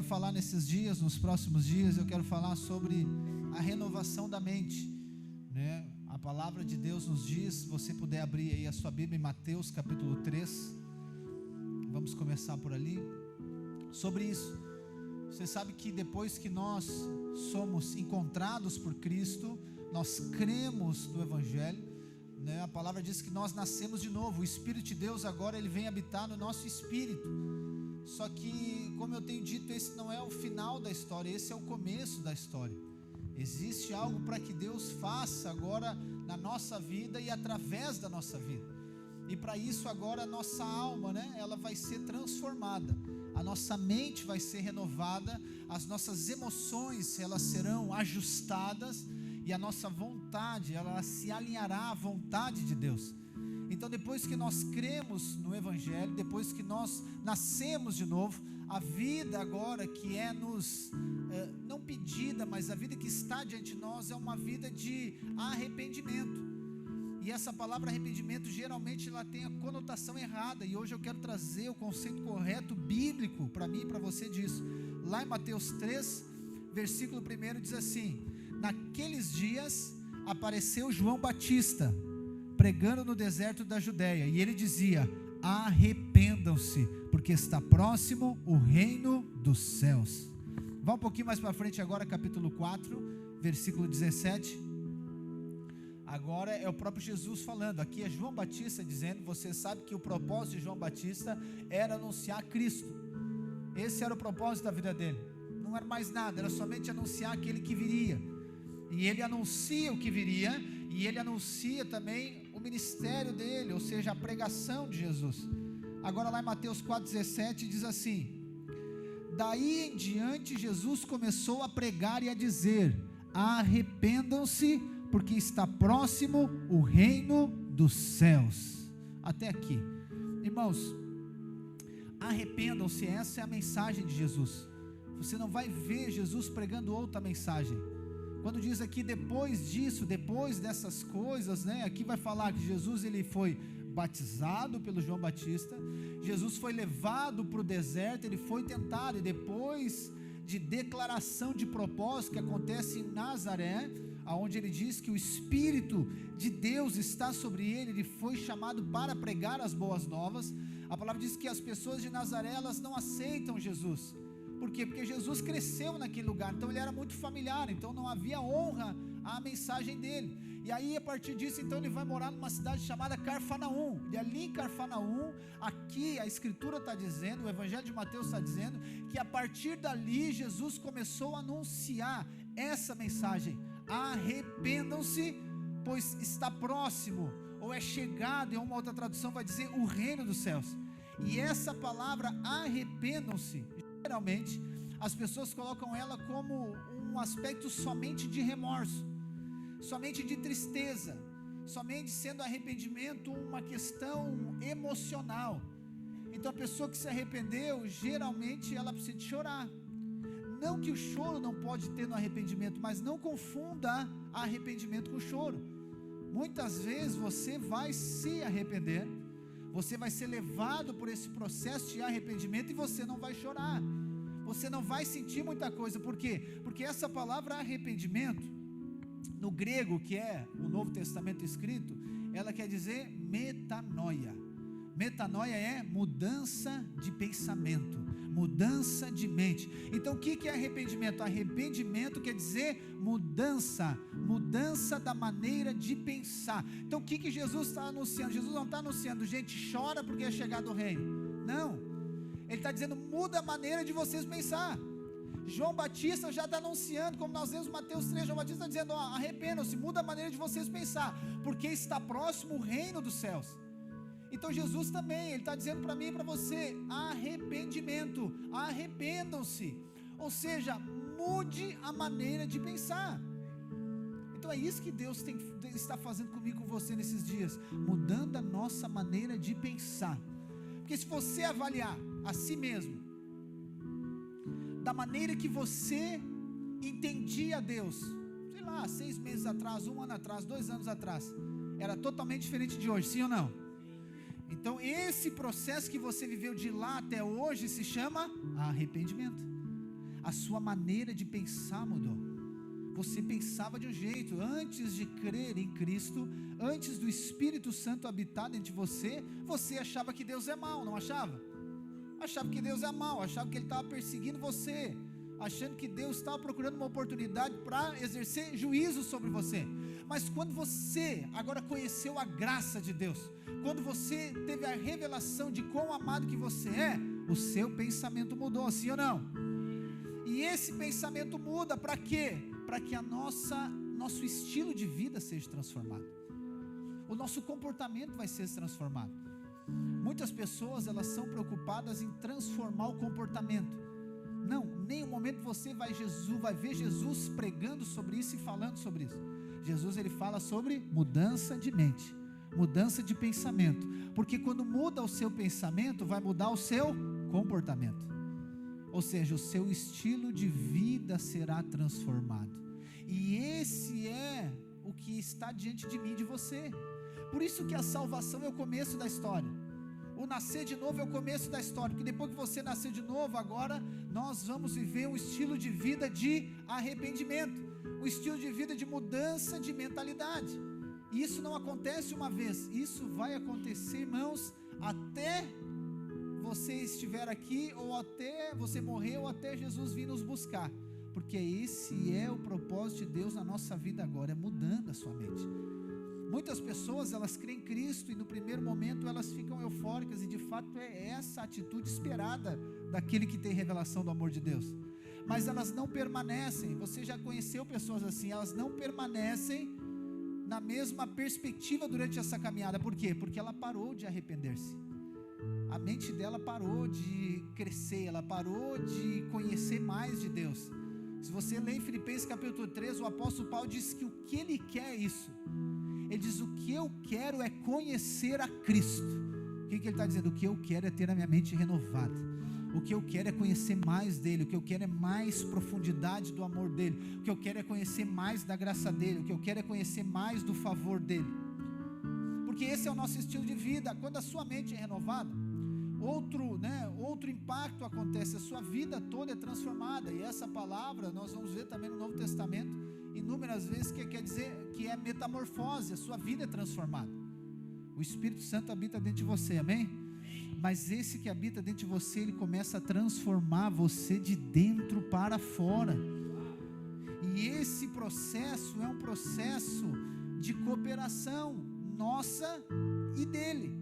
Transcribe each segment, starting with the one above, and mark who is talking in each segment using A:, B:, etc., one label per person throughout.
A: quero falar nesses dias, nos próximos dias, eu quero falar sobre a renovação da mente, né? A palavra de Deus nos diz, se você puder abrir aí a sua Bíblia em Mateus capítulo 3, vamos começar por ali, sobre isso. Você sabe que depois que nós somos encontrados por Cristo, nós cremos no Evangelho, né? A palavra diz que nós nascemos de novo, o Espírito de Deus agora ele vem habitar no nosso espírito. Só que, como eu tenho dito, esse não é o final da história, esse é o começo da história. Existe algo para que Deus faça agora na nossa vida e através da nossa vida. E para isso agora a nossa alma, né, ela vai ser transformada, a nossa mente vai ser renovada, as nossas emoções elas serão ajustadas e a nossa vontade ela se alinhará à vontade de Deus. Então depois que nós cremos no Evangelho, depois que nós nascemos de novo, a vida agora que é não pedida, mas a vida que está diante de nós é uma vida de arrependimento. E essa palavra arrependimento geralmente ela tem a conotação errada, e hoje eu quero trazer o conceito correto bíblico para mim e para você disso. Lá em Mateus 3, versículo 1 diz assim: naqueles dias apareceu João Batista pregando no deserto da Judéia, e ele dizia: arrependam-se, porque está próximo o reino dos céus. Vá um pouquinho mais para frente agora, capítulo 4, versículo 17. Agora é o próprio Jesus falando, aqui é João Batista dizendo, você sabe que o propósito de João Batista era anunciar Cristo, esse era o propósito da vida dele, não era mais nada, era somente anunciar aquele que viria, e ele anuncia o que viria, e ele anuncia também o ministério dele, ou seja, a pregação de Jesus. Agora lá em Mateus 4,17 diz assim: daí em diante Jesus começou a pregar e a dizer: arrependam-se, porque está próximo o reino dos céus. Até aqui, irmãos, arrependam-se, essa é a mensagem de Jesus. Você não vai ver Jesus pregando outra mensagem. Quando diz aqui depois disso, depois dessas coisas, né? Aqui vai falar que Jesus ele foi batizado pelo João Batista, Jesus foi levado para o deserto, ele foi tentado, e depois de declaração de propósito que acontece em Nazaré, aonde ele diz que o Espírito de Deus está sobre ele, ele foi chamado para pregar as boas novas. A palavra diz que as pessoas de Nazaré, elas não aceitam Jesus. Por quê? Porque Jesus cresceu naquele lugar, então ele era muito familiar, então não havia honra à mensagem dele. E aí a partir disso, então ele vai morar numa cidade chamada Carfanaum, e ali em Carfanaum, aqui a escritura está dizendo, o evangelho de Mateus está dizendo, que a partir dali Jesus começou a anunciar essa mensagem: arrependam-se, pois está próximo, ou é chegado, em uma outra tradução vai dizer o reino dos céus. E essa palavra arrependam-se, geralmente as pessoas colocam ela como um aspecto somente de remorso, somente de tristeza, somente sendo arrependimento uma questão emocional. Então a pessoa que se arrependeu, geralmente ela precisa de chorar. Não que o choro não pode ter no arrependimento, mas não confunda arrependimento com choro. Muitas vezes você vai se arrepender, você vai ser levado por esse processo de arrependimento e você não vai chorar, você não vai sentir muita coisa. Por quê? Porque essa palavra arrependimento, no grego, que é o Novo Testamento escrito, ela quer dizer metanoia. Metanoia é mudança de pensamento, mudança de mente. Então o que é arrependimento? Arrependimento quer dizer mudança da maneira de pensar. Então o que Jesus está anunciando? Jesus não está anunciando, gente, chora porque é chegado o reino. Não, ele está dizendo, muda a maneira de vocês pensar. João Batista já está anunciando, como nós vemos em Mateus 3, João Batista está dizendo, arrependam-se, muda a maneira de vocês pensar, porque está próximo o reino dos céus. Então Jesus também, ele está dizendo para mim e para você, arrependimento, arrependam-se, ou seja, mude a maneira de pensar. Então é isso que Deus está fazendo comigo e com você nesses dias, mudando a nossa maneira de pensar. Porque se você avaliar a si mesmo, da maneira que você entendia Deus, sei lá, 6 meses atrás, 1 ano atrás, 2 anos atrás, era totalmente diferente de hoje, sim ou não? Então esse processo que você viveu de lá até hoje se chama arrependimento. a sua maneira de pensar mudou. Você pensava de um jeito, antes de crer em Cristo, antes do Espírito Santo habitar dentro de você, você achava que Deus é mau, não achava? Achava que Deus é mau, achava que Ele estava perseguindo você, achando que Deus estava procurando uma oportunidade para exercer juízo sobre você. Mas quando você agora conheceu a graça de Deus, quando você teve a revelação de quão amado que você é, o seu pensamento mudou, sim ou não? E esse pensamento muda para quê? Para que nosso estilo de vida seja transformado, o nosso comportamento vai ser transformado. Muitas pessoas, elas são preocupadas em transformar o comportamento. Não, nem um momento você vai ver Jesus pregando sobre isso e falando sobre isso. Jesus, ele fala sobre mudança de mente, mudança de pensamento, porque quando muda o seu pensamento, vai mudar o seu comportamento, ou seja, o seu estilo de vida será transformado. E esse é o que está diante de mim e de você. Por isso que a salvação é o começo da história. O nascer de novo é o começo da história, porque depois que você nascer de novo, agora nós vamos viver um estilo de vida de arrependimento, um estilo de vida de mudança de mentalidade. E isso não acontece uma vez, isso vai acontecer, irmãos, até você estiver aqui, ou até você morrer, ou até Jesus vir nos buscar, porque esse é o propósito de Deus na nossa vida agora, é mudando a sua mente. Muitas pessoas, elas creem em Cristo e no primeiro momento elas ficam eufóricas, e de fato é essa a atitude esperada daquele que tem revelação do amor de Deus, mas elas não permanecem. Você já conheceu pessoas assim, elas não permanecem na mesma perspectiva durante essa caminhada. Por quê? Porque ela parou de arrepender-se, a mente dela parou de crescer, ela parou de conhecer mais de Deus. Se você lê em Filipenses capítulo 3, o apóstolo Paulo diz que o que ele quer é isso. Ele diz: o que eu quero é conhecer a Cristo. O que ele está dizendo? O que eu quero é ter a minha mente renovada. O que eu quero é conhecer mais dele. O que eu quero é mais profundidade do amor dele. O que eu quero é conhecer mais da graça dele. O que eu quero é conhecer mais do favor dele. Porque esse é o nosso estilo de vida. Quando a sua mente é renovada, outro impacto acontece, a sua vida toda é transformada. E essa palavra nós vamos ver também no Novo Testamento inúmeras vezes, que quer dizer que é metamorfose, a sua vida é transformada. O Espírito Santo habita dentro de você, amém? Mas esse que habita dentro de você, ele começa a transformar você de dentro para fora. E esse processo é um processo de cooperação nossa e dele.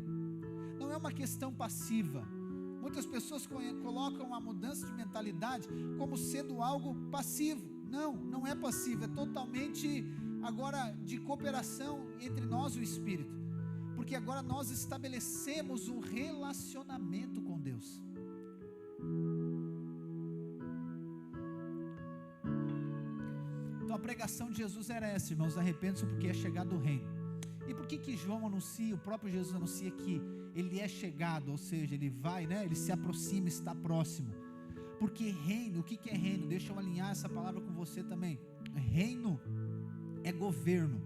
A: Não é uma questão passiva. Muitas pessoas colocam a mudança de mentalidade como sendo algo passivo. Não, não é passivo, é totalmente agora de cooperação entre nós e o Espírito, porque agora nós estabelecemos um relacionamento com Deus. Então a pregação de Jesus era essa, irmãos: arrependam-se porque é chegado o reino. E por que João anuncia, o próprio Jesus anuncia que ele é chegado, ou seja, ele vai, ele se aproxima, está próximo? Porque reino, o que é reino? Deixa eu alinhar essa palavra com você também. Reino é governo.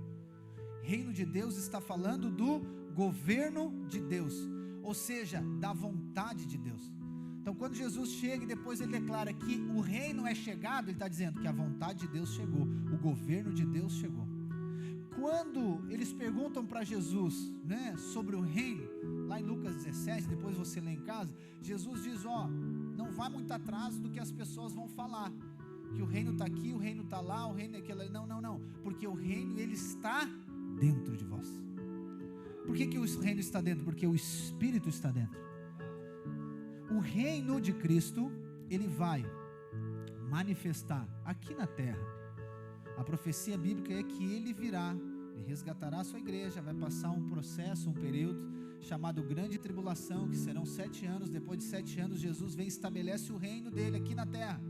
A: Reino de Deus está falando do governo de Deus, ou seja, da vontade de Deus. Então quando Jesus chega e depois ele declara que o reino é chegado, ele está dizendo que a vontade de Deus chegou, o governo de Deus chegou. Quando eles perguntam para Jesus, sobre o reino, lá em Lucas 17, depois você lê em casa, Jesus diz: não vai muito atrás do que as pessoas vão falar, que o reino está aqui, o reino está lá, o reino é aquele. Não, porque o reino, ele está dentro de vós. Por que o reino está dentro? Porque o Espírito está dentro. O reino de Cristo, ele vai manifestar aqui na terra. A profecia bíblica é que ele virá, ele resgatará a sua igreja, vai passar um processo, um período chamado grande tribulação, que serão 7 anos. Depois de 7 anos, Jesus vem e estabelece o reino dele aqui na terra.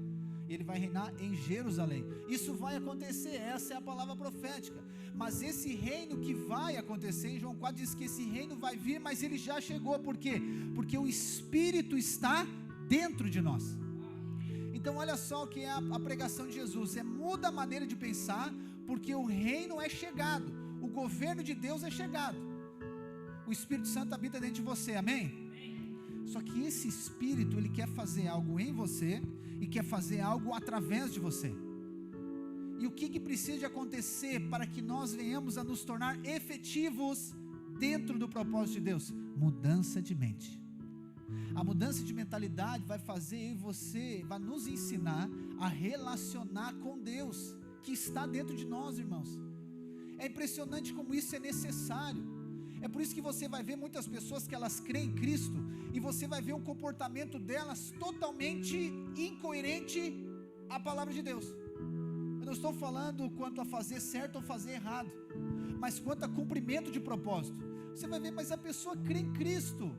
A: Ele vai reinar em Jerusalém. Isso vai acontecer, essa é a palavra profética. Mas esse reino que vai acontecer, em João 4 diz que esse reino vai vir, mas ele já chegou. Por quê? Porque o Espírito está dentro de nós. Então olha só o que é a pregação de Jesus: muda a maneira de pensar, porque o reino é chegado, o governo de Deus é chegado. O Espírito Santo habita dentro de você, amém? Só que esse Espírito, ele quer fazer algo em você, e quer fazer algo através de você. E o que precisa de acontecer para que nós venhamos a nos tornar efetivos dentro do propósito de Deus? Mudança de mente. A mudança de mentalidade vai fazer eu e você, vai nos ensinar a relacionar com Deus, que está dentro de nós, irmãos. É impressionante como isso é necessário. É por isso que você vai ver muitas pessoas que elas creem em Cristo, e você vai ver um comportamento delas totalmente incoerente à palavra de Deus. Eu não estou falando quanto a fazer certo ou fazer errado, mas quanto a cumprimento de propósito. Você vai ver, mas a pessoa crê em Cristo,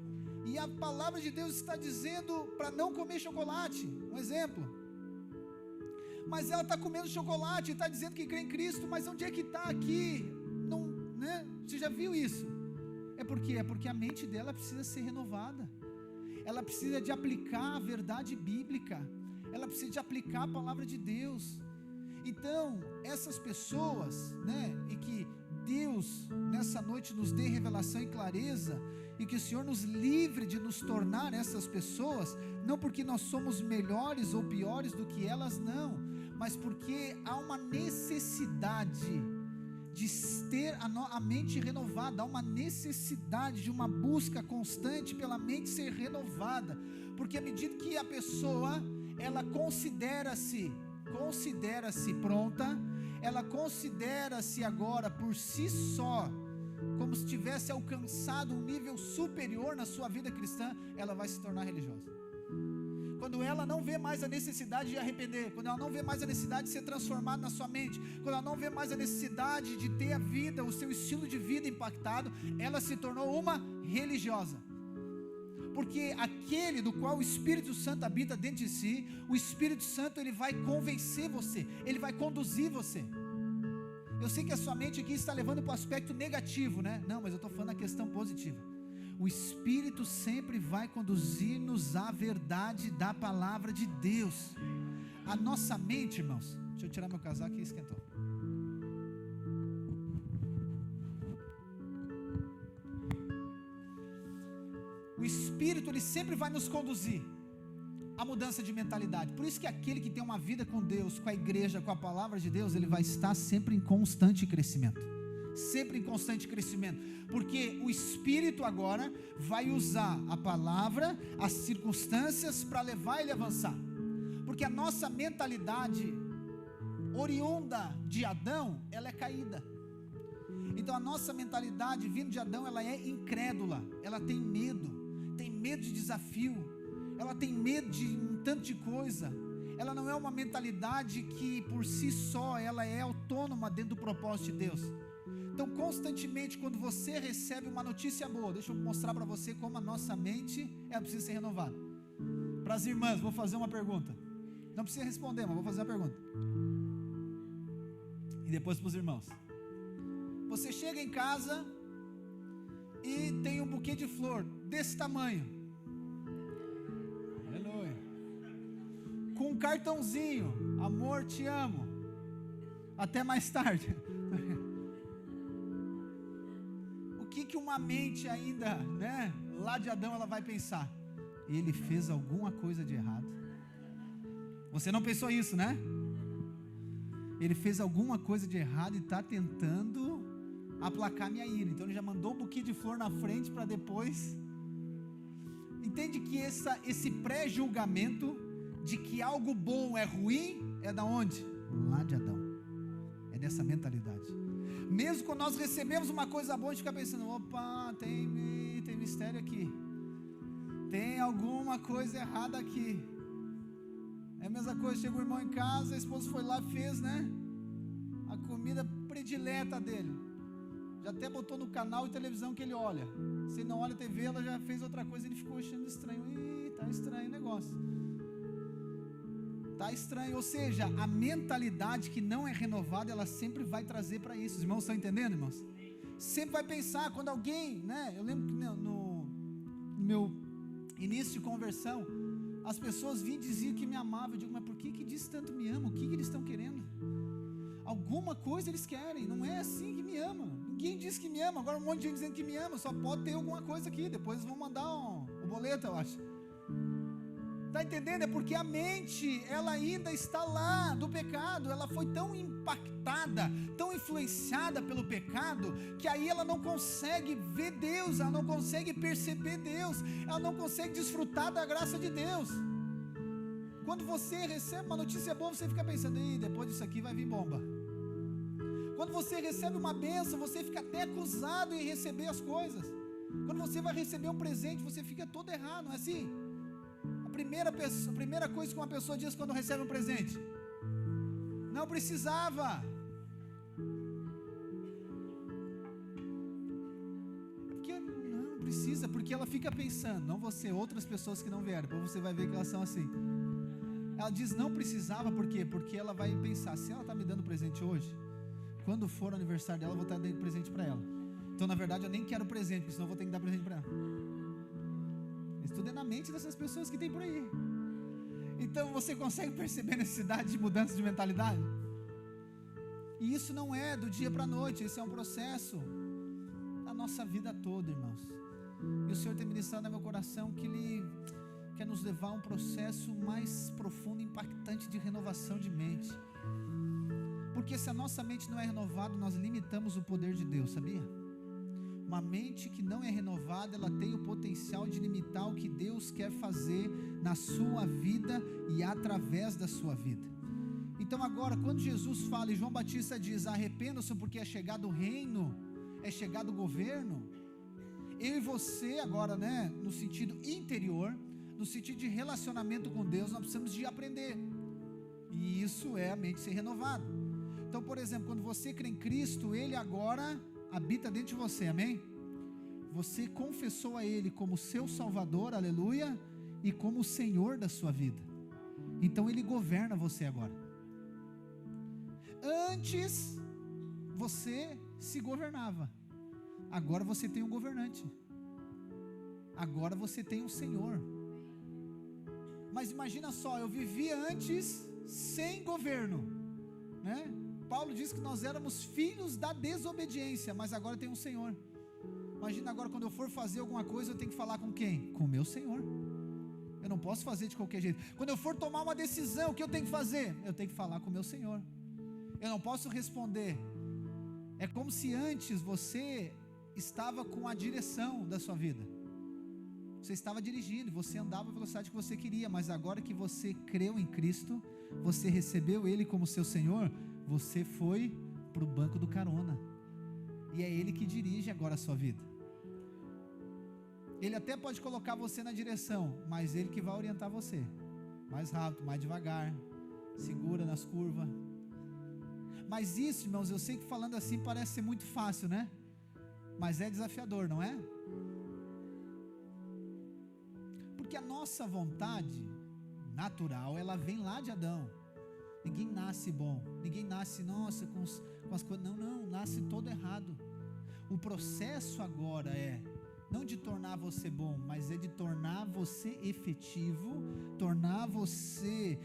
A: e a palavra de Deus está dizendo para não comer chocolate, um exemplo. Mas ela está comendo chocolate, está dizendo que crê em Cristo, mas onde é que está aqui? Não, né? Você já viu isso? É porque a mente dela precisa ser renovada. Ela precisa de aplicar a verdade bíblica. Ela precisa de aplicar a palavra de Deus. Então, essas pessoas, né, e que Deus nessa noite nos dê revelação e clareza, e que o Senhor nos livre de nos tornar essas pessoas, não porque nós somos melhores ou piores do que elas, não, mas porque há uma necessidade de ter a mente renovada, há uma necessidade de uma busca constante pela mente ser renovada, porque à medida que a pessoa, ela considera-se pronta, ela considera-se agora por si só, como se tivesse alcançado um nível superior na sua vida cristã, ela vai se tornar religiosa. Quando ela não vê mais a necessidade de arrepender, quando ela não vê mais a necessidade de ser transformada na sua mente, quando ela não vê mais a necessidade de ter a vida, o seu estilo de vida impactado, ela se tornou uma religiosa. Porque aquele do qual o Espírito Santo habita dentro de si, o Espírito Santo, ele vai convencer você, ele vai conduzir você. Eu sei que a sua mente aqui está levando para o aspecto negativo, né? Não, mas eu estou falando a questão positiva. O Espírito sempre vai conduzir-nos à verdade da palavra de Deus. A nossa mente, irmãos, deixa eu tirar meu casaco que esquentou. O Espírito, ele sempre vai nos conduzir à mudança de mentalidade. Por isso que aquele que tem uma vida com Deus, com a igreja, com a palavra de Deus, ele vai estar sempre em constante crescimento. Sempre em constante crescimento, porque o Espírito agora vai usar a palavra, as circunstâncias para levar ele a avançar, porque a nossa mentalidade oriunda de Adão, ela é caída. Então a nossa mentalidade vindo de Adão, ela é incrédula, ela tem medo de desafio, ela tem medo de um tanto de coisa. Ela não é uma mentalidade que por si só ela é autônoma dentro do propósito de Deus. Então constantemente quando você recebe uma notícia boa, deixa eu mostrar para você como a nossa mente, ela precisa ser renovada. Para as irmãs, vou fazer uma pergunta, não precisa responder, mas vou fazer uma pergunta, e depois para os irmãos. Você chega em casa e tem um buquê de flor desse tamanho, aleluia, com um cartãozinho, amor, te amo, até mais tarde. O que uma mente ainda, né, lá de Adão, ela vai pensar? Ele fez alguma coisa de errado. Você não pensou isso, né? Ele fez alguma coisa de errado e está tentando aplacar minha ira. Então ele já mandou um buquê de flor na frente para depois. Entende que esse pré-julgamento de que algo bom é ruim é da onde? Lá de Adão. É dessa mentalidade. Mesmo quando nós recebemos uma coisa boa, a gente fica pensando: opa, tem mistério aqui, tem alguma coisa errada aqui. É a mesma coisa, chega o irmão em casa, a esposa foi lá, fez, né, a comida predileta dele, já até botou no canal de televisão que ele olha. Se ele não olha a TV, ela já fez outra coisa, ele ficou achando estranho. Tá estranho o negócio, tá estranho. Ou seja, a mentalidade que não é renovada, ela sempre vai trazer para isso. Os irmãos estão entendendo, irmãos? Sempre vai pensar, quando alguém, né, eu lembro que no meu início de conversão, as pessoas vinham e diziam que me amavam. Eu digo: mas por que diz tanto me ama? O que eles estão querendo? Alguma coisa eles querem, não é assim que me ama. Ninguém diz que me ama. Agora um monte de gente dizendo que me ama, só pode ter alguma coisa aqui, depois vão mandar o boleto, eu acho. Está entendendo? É porque a mente, ela ainda está lá do pecado, ela foi tão impactada, tão influenciada pelo pecado, que aí ela não consegue ver Deus, ela não consegue perceber Deus, ela não consegue desfrutar da graça de Deus. Quando você recebe uma notícia boa, você fica pensando, depois disso aqui vai vir bomba. Quando você recebe uma bênção, você fica até acusado em receber as coisas. Quando você vai receber um presente, você fica todo errado, não é assim? A primeira coisa que uma pessoa diz quando recebe um presente: não precisava. Porque não precisa, porque ela fica pensando, não você, outras pessoas que não vieram, depois você vai ver que elas são assim. Ela diz não precisava, por quê? Porque ela vai pensar, se ela está me dando presente hoje, quando for o aniversário dela, eu vou estar dando presente para ela. Então na verdade eu nem quero presente, porque senão eu vou ter que dar presente para ela. Isso tudo é na mente dessas pessoas que tem por aí. Então você consegue perceber a necessidade de mudança de mentalidade? E isso não é do dia para a noite, esse é um processo da nossa vida toda, irmãos. E o Senhor tem ministrado no meu coração que Ele quer nos levar a um processo mais profundo e impactante de renovação de mente. Porque se a nossa mente não é renovada, nós limitamos o poder de Deus, sabia? Uma mente que não é renovada, ela tem o potencial de limitar o que Deus quer fazer na sua vida e através da sua vida. Então agora, quando Jesus fala e João Batista diz, arrependam-se porque é chegado o reino, é chegado o governo, eu e você agora, no sentido interior, no sentido de relacionamento com Deus, nós precisamos de aprender, e isso é a mente ser renovada. Então, por exemplo, quando você crê em Cristo, Ele agora habita dentro de você, amém? Você confessou a Ele como seu Salvador, aleluia, e como o Senhor da sua vida. Então Ele governa você agora. Antes você se governava, agora você tem um governante, agora você tem um Senhor. Mas imagina só, eu vivia antes sem governo, Paulo diz que nós éramos filhos da desobediência, mas agora tem um Senhor. Imagina agora, quando eu for fazer alguma coisa, eu tenho que falar com quem? Com o meu Senhor. Eu não posso fazer de qualquer jeito. Quando eu for tomar uma decisão, o que eu tenho que fazer? Eu tenho que falar com o meu Senhor. Eu não posso responder. É como se antes você estava com a direção da sua vida. Você estava dirigindo, você andava a velocidade que você queria, mas agora que você creu em Cristo, você recebeu Ele como seu Senhor, você foi para o banco do carona, e é Ele que dirige agora a sua vida. Ele até pode colocar você na direção, mas Ele que vai orientar você, mais rápido, mais devagar, segura nas curvas. Mas isso, irmãos, eu sei que falando assim parece ser muito fácil, mas é desafiador, não é? Porque a nossa vontade natural, ela vem lá de Adão. Ninguém nasce bom, ninguém nasce, nossa, com as coisas, não, nasce todo errado. O processo agora é, não de tornar você bom, mas é de tornar você efetivo, tornar você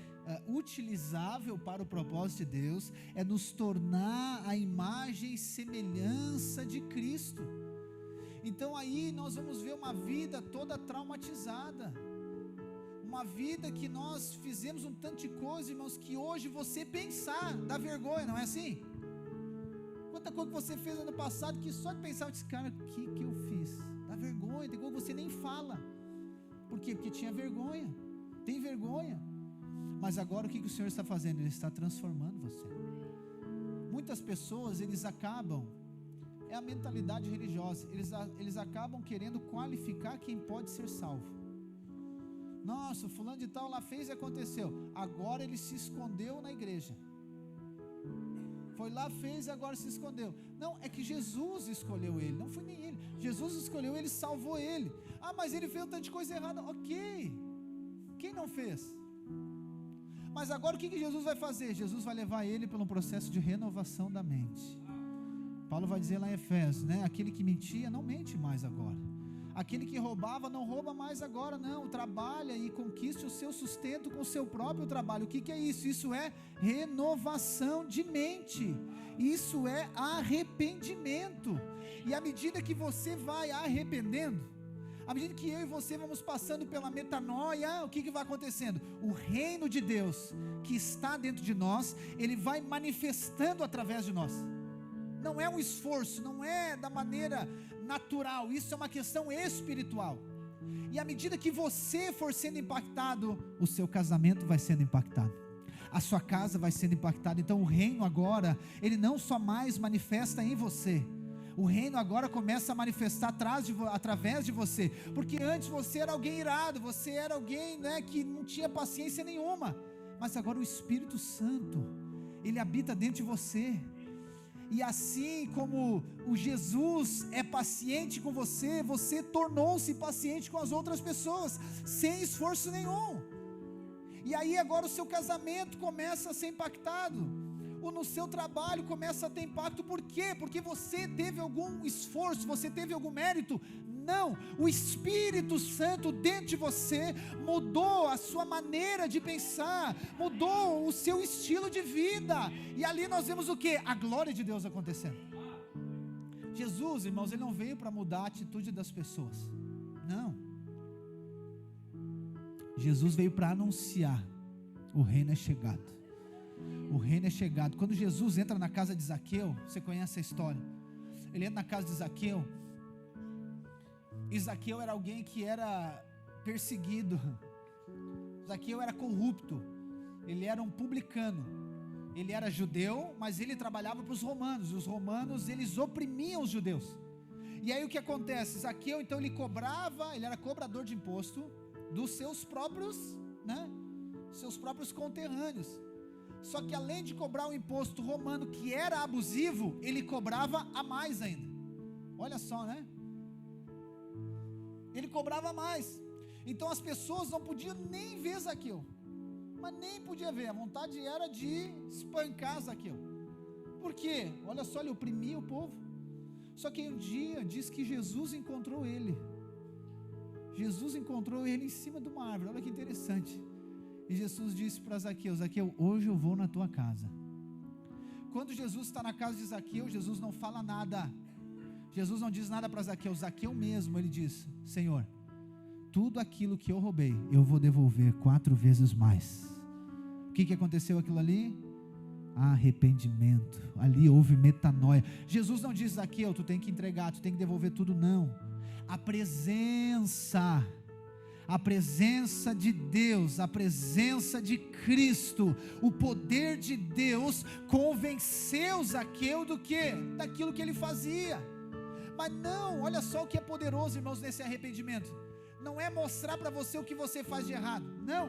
A: utilizável para o propósito de Deus, é nos tornar a imagem e semelhança de Cristo. Então aí nós vamos ver uma vida toda traumatizada, uma vida que nós fizemos um tanto de coisa, irmãos, que hoje você pensar dá vergonha, não é assim? Quanta coisa que você fez ano passado que só de pensar, eu disse, cara, o que eu fiz? Dá vergonha, tem coisa que você nem fala. Por quê? Porque tinha vergonha, tem vergonha. Mas agora o que o Senhor está fazendo? Ele está transformando você. Muitas pessoas, eles acabam, é a mentalidade religiosa, eles acabam querendo qualificar quem pode ser salvo. Nossa, fulano de tal lá fez e aconteceu, agora ele se escondeu na igreja, foi lá, fez e agora se escondeu. Não, é que Jesus escolheu ele, não foi nem ele, Jesus escolheu ele, salvou ele. Mas ele fez um tanto de coisa errada, ok, quem não fez? Mas agora o que Jesus vai fazer? Jesus vai levar ele pelo processo de renovação da mente. Paulo vai dizer lá em Efésios, aquele que mentia não mente mais agora, aquele que roubava não rouba mais agora, não, trabalha e conquiste o seu sustento com o seu próprio trabalho. O que é isso? Isso é renovação de mente, isso é arrependimento. E à medida que você vai arrependendo, À medida que eu e você vamos passando pela metanoia, o que vai acontecendo? O reino de Deus que está dentro de nós, ele vai manifestando através de nós. Não é um esforço, não é da maneira natural, isso é uma questão espiritual. E à medida que você for sendo impactado, o seu casamento vai sendo impactado, a sua casa vai sendo impactada. Então o reino agora, ele não só mais manifesta em você, o reino agora começa a manifestar através de você, porque antes você era alguém irado, você era alguém, né, que não tinha paciência nenhuma, mas agora o Espírito Santo, ele habita dentro de você. E assim como o Jesus é paciente com você, você tornou-se paciente com as outras pessoas, sem esforço nenhum. E aí agora o seu casamento começa a ser impactado, ou no seu trabalho começa a ter impacto. Por quê? Porque você teve algum esforço, você teve algum mérito? Não, o Espírito Santo dentro de você mudou a sua maneira de pensar, mudou o seu estilo de vida, e ali nós vemos o que? A glória de Deus acontecendo. Jesus, irmãos, ele não veio para mudar a atitude das pessoas, não. Jesus veio para anunciar: o reino é chegado, o reino é chegado. Quando Jesus entra na casa de Zaqueu, você conhece a história, ele entra na casa de Zaqueu, e Zaqueu era alguém que era perseguido, Zaqueu era corrupto, ele era um publicano, ele era judeu, mas ele trabalhava para os romanos, e os romanos, eles oprimiam os judeus. E aí o que acontece? Zaqueu, então, ele era cobrador de imposto dos seus próprios, né, seus próprios conterrâneos. Só que além de cobrar o imposto romano, que era abusivo, ele cobrava a mais ainda. Olha só, né? Ele cobrava mais. Então as pessoas não podiam nem ver Zaqueu, mas nem podia ver, a vontade era de espancar Zaqueu. Por quê? Olha só, ele oprimia o povo. Só que um dia diz que Jesus encontrou ele. Jesus encontrou ele em cima de uma árvore. Olha que interessante. E Jesus disse para Zaqueu: Zaqueu, hoje eu vou na tua casa. Quando Jesus está na casa de Zaqueu, Jesus não fala nada. Jesus não diz nada para Zaqueu. Zaqueu mesmo, ele diz: Senhor, tudo aquilo que eu roubei, eu vou devolver 4 vezes mais. O que aconteceu aquilo ali? Arrependimento. Ali houve metanoia. Jesus não diz: Zaqueu, tu tem que entregar, tu tem que devolver tudo. Não. A presença de Deus, a presença de Cristo, o poder de Deus convenceu Zaqueu do que? Daquilo que ele fazia. Mas não, olha só o que é poderoso, irmãos, nesse arrependimento. Não é mostrar para você o que você faz de errado, não.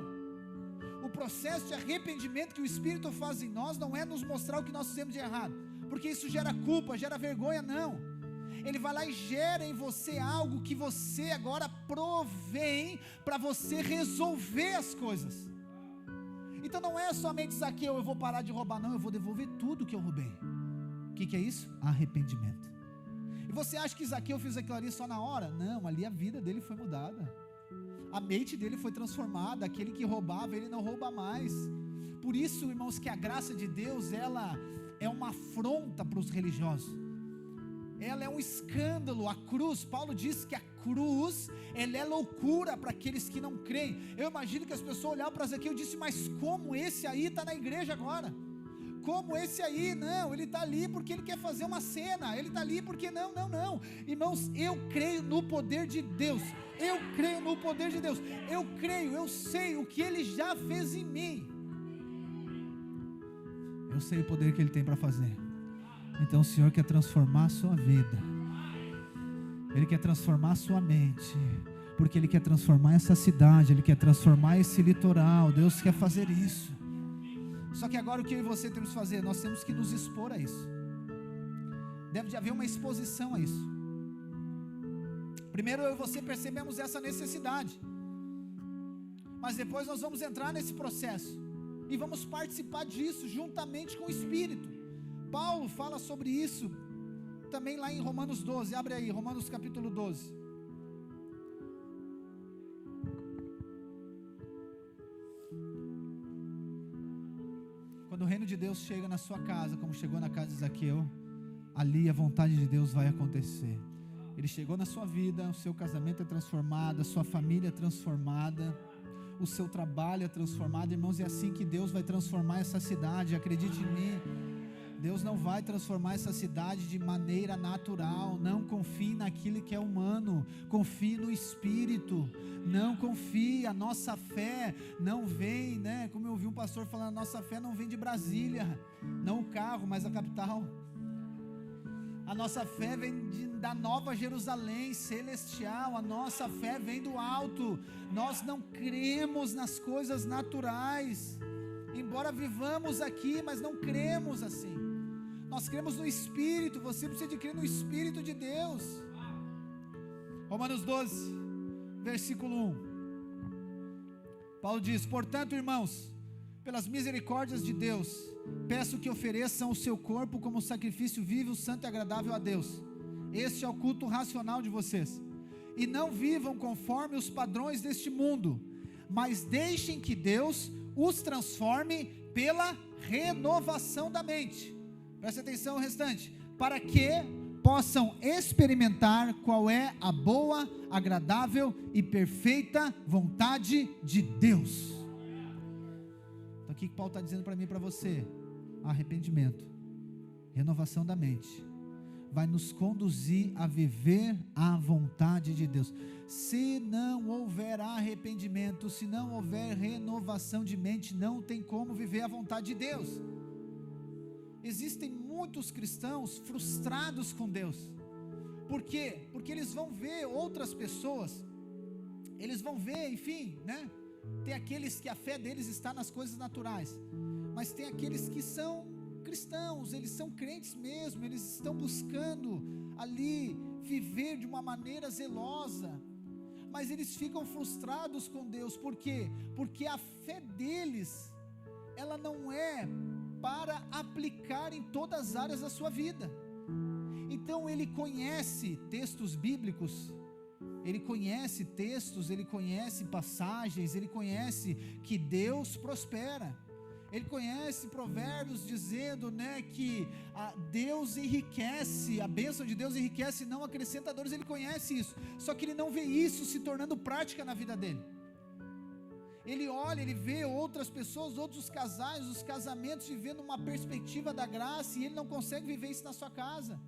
A: O processo de arrependimento que o Espírito faz em nós não é nos mostrar o que nós fizemos de errado, porque isso gera culpa, gera vergonha, não. Ele vai lá e gera em você algo que você agora provém para você resolver as coisas. Então não é somente Zaqueu, eu vou parar de roubar, não, eu vou devolver tudo que eu roubei. O que é isso? Arrependimento. E você acha que Zaqueu fez aquilo ali só na hora? Não, ali a vida dele foi mudada, a mente dele foi transformada. Aquele que roubava, ele não rouba mais. Por isso, irmãos, que a graça de Deus, ela é uma afronta para os religiosos, ela é um escândalo. A cruz, Paulo diz que a cruz, ela é loucura para aqueles que não creem. Eu imagino que as pessoas olhavam para Zaqueu e disseram: mas como esse aí está na igreja agora? Como esse aí? Não, ele está ali porque ele quer fazer uma cena, ele está ali porque não. Irmãos, eu creio no poder de Deus, eu creio no poder de Deus, eu creio, eu sei o que ele já fez em mim, eu sei o poder que ele tem para fazer. Então o Senhor quer transformar a sua vida, Ele quer transformar a sua mente, porque Ele quer transformar essa cidade, Ele quer transformar esse litoral. Deus quer fazer isso. Só que agora o que eu e você temos que fazer? Nós temos que nos expor a isso. Deve de haver uma exposição a isso. Primeiro eu e você percebemos essa necessidade, mas depois nós vamos entrar nesse processo e vamos participar disso juntamente com o Espírito. Paulo fala sobre isso também lá em Romanos 12, abre aí, Romanos capítulo 12. Quando o reino de Deus chega na sua casa, como chegou na casa de Zaqueu, ali a vontade de Deus vai acontecer. Ele chegou na sua vida, o seu casamento é transformado, a sua família é transformada, o seu trabalho é transformado, irmãos, é assim que Deus vai transformar essa cidade, acredite em mim. Deus não vai transformar essa cidade de maneira natural. Não confie naquilo que é humano, confie no Espírito. Não confie, a nossa fé não vem, né? Como eu ouvi um pastor falando, a nossa fé não vem de Brasília, não o carro, mas a capital. A nossa fé vem da Nova Jerusalém celestial, a nossa fé vem do alto. Nós não cremos nas coisas naturais, embora vivamos aqui, mas não cremos assim. Nós cremos no Espírito, você precisa de crer no Espírito de Deus. Romanos 12, versículo 1. Paulo diz: portanto, irmãos, pelas misericórdias de Deus, peço que ofereçam o seu corpo como sacrifício vivo, santo e agradável a Deus. Este é o culto racional de vocês. E não vivam conforme os padrões deste mundo, mas deixem que Deus os transforme pela renovação da mente. Preste atenção no restante. Para que possam experimentar qual é a boa, agradável e perfeita vontade de Deus. Então o que Paulo está dizendo para mim e para você? Arrependimento, renovação da mente, vai nos conduzir a viver a vontade de Deus. Se não houver arrependimento, se não houver renovação de mente, não tem como viver a vontade de Deus. Existem muitos cristãos frustrados com Deus. Por quê? Porque eles vão ver outras pessoas, eles vão ver, enfim, né? Tem aqueles que a fé deles está nas coisas naturais, mas tem aqueles que são cristãos, eles são crentes mesmo, eles estão buscando ali viver de uma maneira zelosa, mas eles ficam frustrados com Deus. Por quê? Porque a fé deles, ela não é para aplicar em todas as áreas da sua vida. Então ele conhece textos bíblicos, ele conhece textos, ele conhece passagens, ele conhece que Deus prospera, ele conhece provérbios dizendo, né, que Deus enriquece, a bênção de Deus enriquece, não acrescenta dores. Ele conhece isso, só que ele não vê isso se tornando prática na vida dele. Ele olha, ele vê outras pessoas, outros casais, os casamentos vivendo uma perspectiva da graça, e ele não consegue viver isso na sua casa.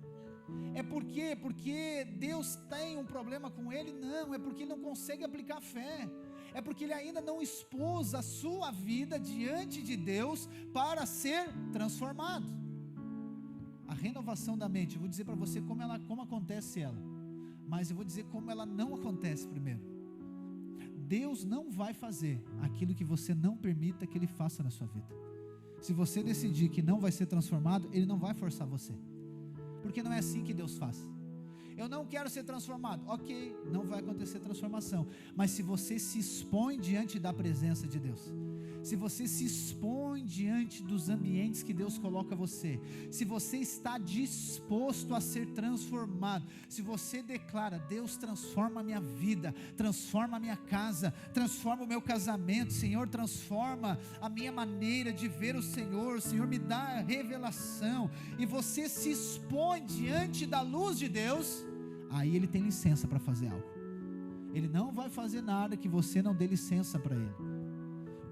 A: É por quê? Porque Deus tem um problema com ele? Não, é porque ele não consegue aplicar fé, é porque ele ainda não expôs a sua vida diante de Deus para ser transformado. A renovação da mente, eu vou dizer para você como acontece ela, mas eu vou dizer como ela não acontece primeiro. Deus não vai fazer aquilo que você não permita que Ele faça na sua vida. Se você decidir que não vai ser transformado, Ele não vai forçar você, porque não é assim que Deus faz. Eu não quero ser transformado, ok, não vai acontecer transformação, mas se você se expõe diante da presença de Deus, se você se expõe diante dos ambientes que Deus coloca você, se você está disposto a ser transformado, se você declara: Deus, transforma a minha vida, transforma a minha casa, transforma o meu casamento, Senhor, transforma a minha maneira de ver o Senhor me dá revelação, e você se expõe diante da luz de Deus, aí Ele tem licença para fazer algo. Ele não vai fazer nada que você não dê licença para Ele.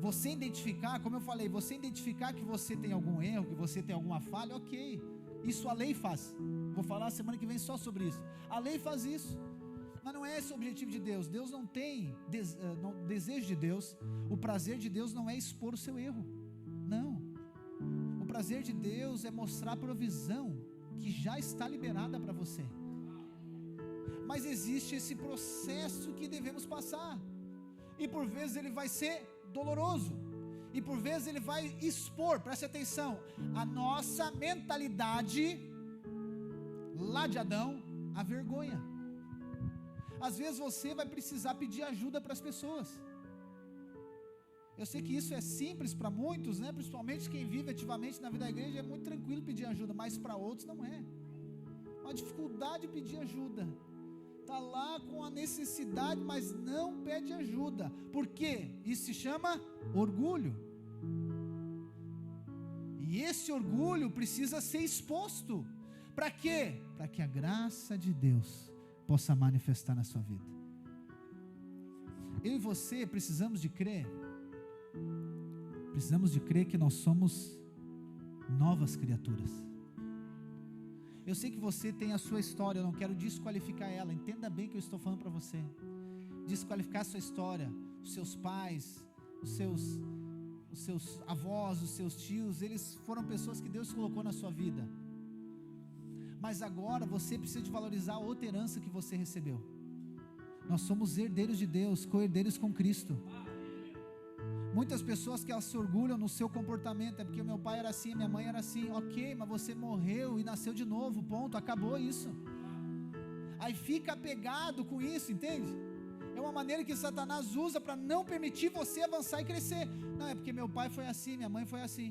A: Você identificar, como eu falei, você identificar que você tem algum erro, que você tem alguma falha, ok, isso a lei faz. Vou falar semana que vem só sobre isso. A lei faz isso, mas não é esse o objetivo de Deus. Deus não tem desejo de Deus, o prazer de Deus não é expor o seu erro, não. O prazer de Deus é mostrar a provisão que já está liberada para você, mas existe esse processo que devemos passar, e por vezes ele vai ser doloroso, e por vezes ele vai expor, preste atenção, a nossa mentalidade lá de Adão, a vergonha. Às vezes você vai precisar pedir ajuda para as pessoas. Eu sei que isso é simples para muitos, né? Principalmente quem vive ativamente na vida da igreja, é muito tranquilo pedir ajuda, mas para outros não é. Uma dificuldade de pedir ajuda. Está lá com a necessidade, mas não pede ajuda. Por quê? Isso se chama orgulho. E esse orgulho precisa ser exposto. Para quê? Para que a graça de Deus possa manifestar na sua vida. Eu e você precisamos de crer que nós somos novas criaturas. Eu sei que você tem a sua história, eu não quero desqualificar ela, entenda bem o que eu estou falando para você. Desqualificar a sua história, os seus pais, os seus avós, os seus tios, eles foram pessoas que Deus colocou na sua vida. Mas agora você precisa de valorizar a outra herança que você recebeu. Nós somos herdeiros de Deus, co-herdeiros com Cristo. Muitas pessoas que elas se orgulham no seu comportamento, é porque meu pai era assim, minha mãe era assim. Ok, mas você morreu e nasceu de novo, ponto, acabou isso. Aí fica apegado com isso, entende? É uma maneira que Satanás usa para não permitir você avançar e crescer. Não, é porque meu pai foi assim, minha mãe foi assim.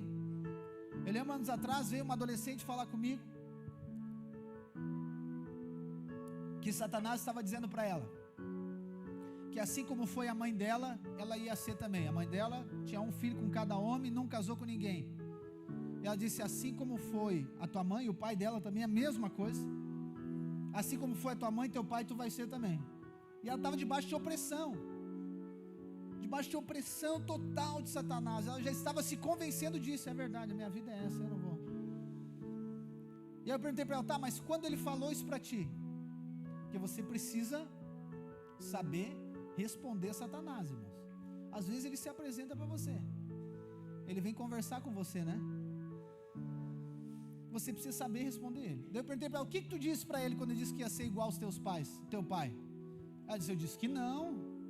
A: Eu lembro anos atrás, veio uma adolescente falar comigo, que Satanás estava dizendo para ela, que assim como foi a mãe dela, ela ia ser também. A mãe dela tinha um filho com cada homem, não casou com ninguém. Ela disse, assim como foi a tua mãe, o pai dela também, a mesma coisa. Assim como foi a tua mãe, teu pai, tu vai ser também. E ela estava debaixo de opressão total de Satanás. Ela já estava se convencendo disso. É verdade, a minha vida é essa, eu não vou. E aí eu perguntei para ela, tá, mas quando ele falou isso para ti? Porque você precisa saber responder a Satanás, irmãos. Às vezes ele se apresenta para você, ele vem conversar com você, né? Você precisa saber responder ele. Daí eu perguntei para ela, o que tu disse para ele quando ele disse que ia ser igual aos teus pais, teu pai? Ela disse, eu disse que não.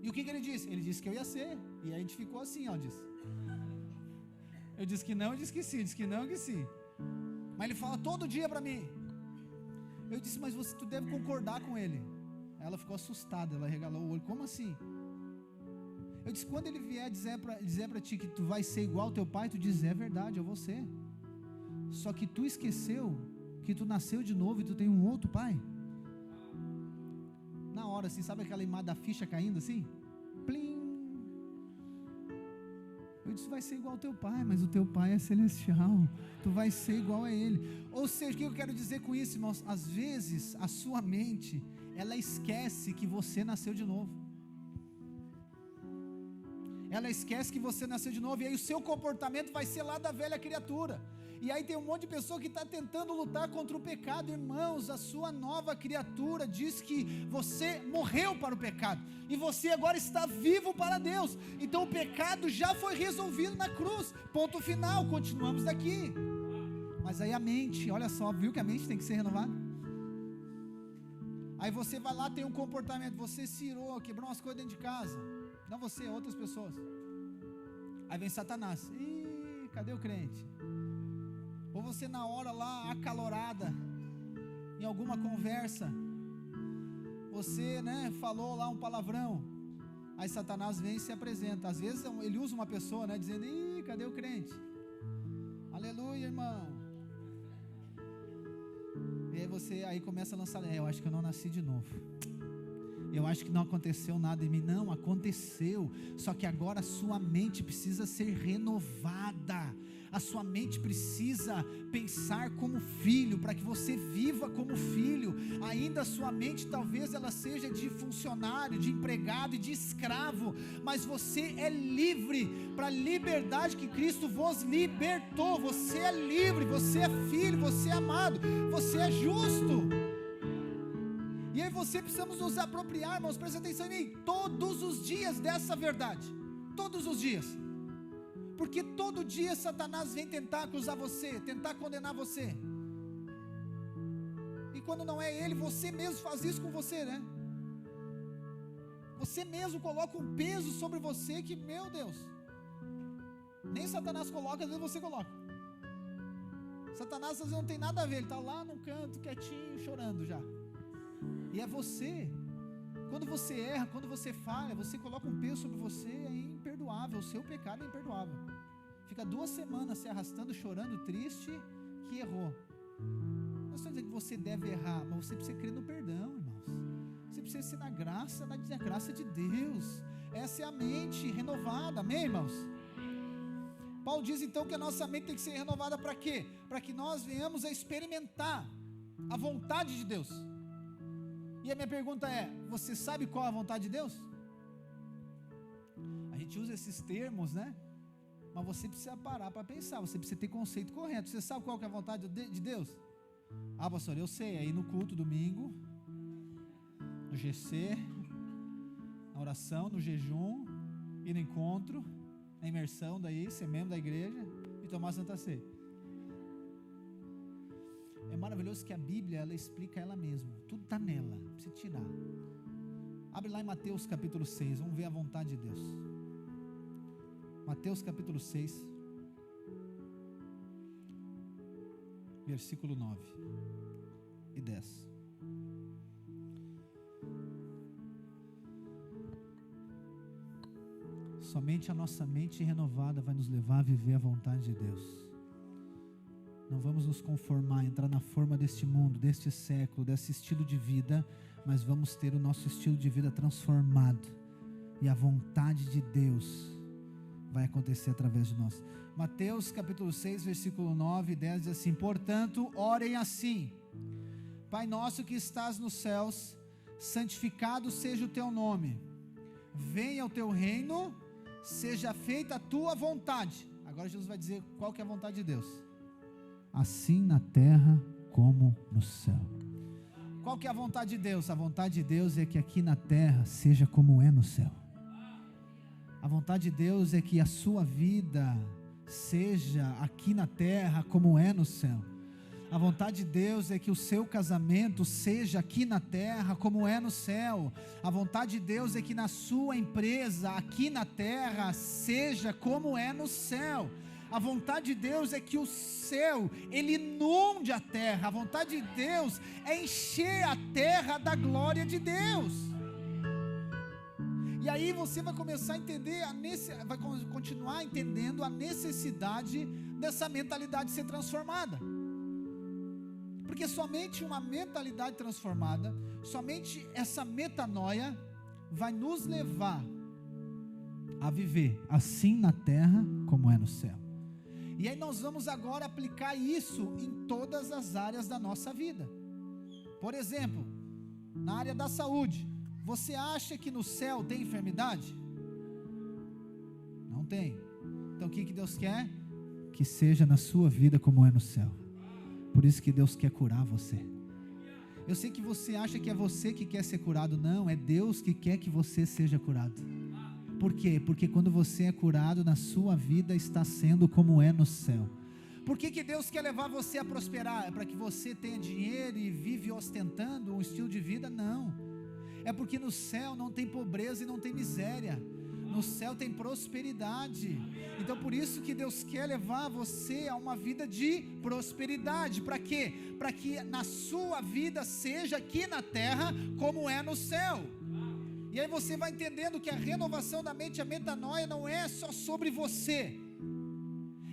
A: E o que ele disse? Ele disse que eu ia ser. E aí a gente ficou assim, ó, disse. Eu disse que não, eu disse que sim, disse que não, que sim. Mas ele fala todo dia para mim. Eu disse, mas tu deve concordar com ele. Ela ficou assustada, ela regalou o olho, como assim? Eu disse, quando ele vier dizer para ti que tu vai ser igual ao teu pai, tu diz, é verdade, eu vou ser. Só que tu esqueceu que tu nasceu de novo e tu tem um outro pai. Na hora assim, sabe aquela imagem da ficha caindo assim? Plim. Eu disse, vai ser igual ao teu pai, mas o teu pai é celestial, tu vai ser igual a ele. Ou seja, o que eu quero dizer com isso, irmãos? Às vezes a sua mente, ela esquece que você nasceu de novo. Ela esquece que você nasceu de novo, e aí o seu comportamento vai ser lá da velha criatura. E aí tem um monte de pessoa que está tentando lutar contra o pecado. Irmãos, a sua nova criatura diz que você morreu para o pecado, e você agora está vivo para Deus. Então o pecado já foi resolvido na cruz, ponto final, continuamos daqui. Mas aí a mente, olha só, viu que a mente tem que ser renovada? Aí você vai lá, tem um comportamento, você se irou, quebrou umas coisas dentro de casa. Não você, outras pessoas. Aí vem Satanás, ih, cadê o crente? Ou você na hora lá, acalorada, em alguma conversa, você, né, falou lá um palavrão, aí Satanás vem e se apresenta. Às vezes ele usa uma pessoa, né, dizendo, ih, cadê o crente? Aleluia, irmão. E aí você aí começa a lançar, eu acho que eu não nasci de novo, eu acho que não aconteceu nada em mim. Não, aconteceu, só que agora a sua mente precisa ser renovada. A sua mente precisa pensar como filho, para que você viva como filho. Ainda a sua mente talvez ela seja de funcionário, de empregado e de escravo, mas você é livre para a liberdade que Cristo vos libertou. Você é livre, você é filho, você é amado, você é justo. E aí você precisamos nos apropriar, irmãos, presta atenção em mim, todos os dias dessa verdade, todos os dias, porque todo dia Satanás vem tentar acusar você, tentar condenar você, e quando não é ele, você mesmo faz isso com você, né? Você mesmo coloca um peso sobre você que, meu Deus, nem Satanás coloca, às vezes você coloca. Satanás às vezes não tem nada a ver, ele está lá no canto, quietinho, chorando já. E é você, quando você erra, quando você falha, você coloca um peso sobre você, é imperdoável, o seu pecado é imperdoável. Fica 2 semanas se arrastando, chorando, triste, que errou. Não estou dizendo que você deve errar, mas você precisa crer no perdão, irmãos. Você precisa ser na graça de Deus. Essa é a mente renovada, amém, irmãos? Paulo diz então que a nossa mente tem que ser renovada para quê? Para que nós venhamos a experimentar a vontade de Deus. E a minha pergunta é: você sabe qual é a vontade de Deus? A gente usa esses termos, né? Mas você precisa parar para pensar, você precisa ter conceito correto. Você sabe qual que é a vontade de Deus? Ah, pastor, eu sei, é ir no culto domingo, no GC, na oração, no jejum, ir no encontro, na imersão, daí ser membro da igreja e tomar Santa Ceia. É maravilhoso que a Bíblia, ela explica ela mesma, tudo está nela, não precisa tirar. Abre lá em Mateus capítulo 6, vamos ver a vontade de Deus. Mateus capítulo 6, versículo 9 e 10. Somente a nossa mente renovada vai nos levar a viver a vontade de Deus. Não vamos nos conformar, entrar na forma deste mundo, deste século, desse estilo de vida, mas vamos ter o nosso estilo de vida transformado, e a vontade de Deus vai acontecer através de nós. Mateus capítulo 6, versículo 9 e 10 diz assim: portanto, orem assim: Pai nosso que estás nos céus, santificado seja o teu nome, venha o teu reino, seja feita a tua vontade. Agora Jesus vai dizer qual que é a vontade de Deus: assim na terra como no céu. Qual que é a vontade de Deus? A vontade de Deus é que aqui na terra seja como é no céu. A vontade de Deus é que a sua vida seja aqui na terra como é no céu. A vontade de Deus é que o seu casamento seja aqui na terra como é no céu. A vontade de Deus é que na sua empresa aqui na terra seja como é no céu. A vontade de Deus é que o céu, ele inunde a terra. A vontade de Deus é encher a terra da glória de Deus. E aí você vai começar a entender, vai continuar entendendo a necessidade dessa mentalidade ser transformada. Porque somente uma mentalidade transformada, somente essa metanoia vai nos levar a viver assim na terra como é no céu. E aí nós vamos agora aplicar isso em todas as áreas da nossa vida. Por exemplo, na área da saúde, você acha que no céu tem enfermidade? Não tem. Então o que Deus quer? Que seja na sua vida como é no céu. Por isso que Deus quer curar você. Eu sei que você acha que é você que quer ser curado. Não, é Deus que quer que você seja curado. Por quê? Porque quando você é curado, na sua vida está sendo como é no céu. Por que Deus quer levar você a prosperar? É para que você tenha dinheiro e vive ostentando um estilo de vida? Não. É porque no céu não tem pobreza e não tem miséria. No céu tem prosperidade. Então por isso que Deus quer levar você a uma vida de prosperidade. Para quê? Para que na sua vida seja aqui na terra como é no céu. E aí você vai entendendo que a renovação da mente, a metanoia, não é só sobre você.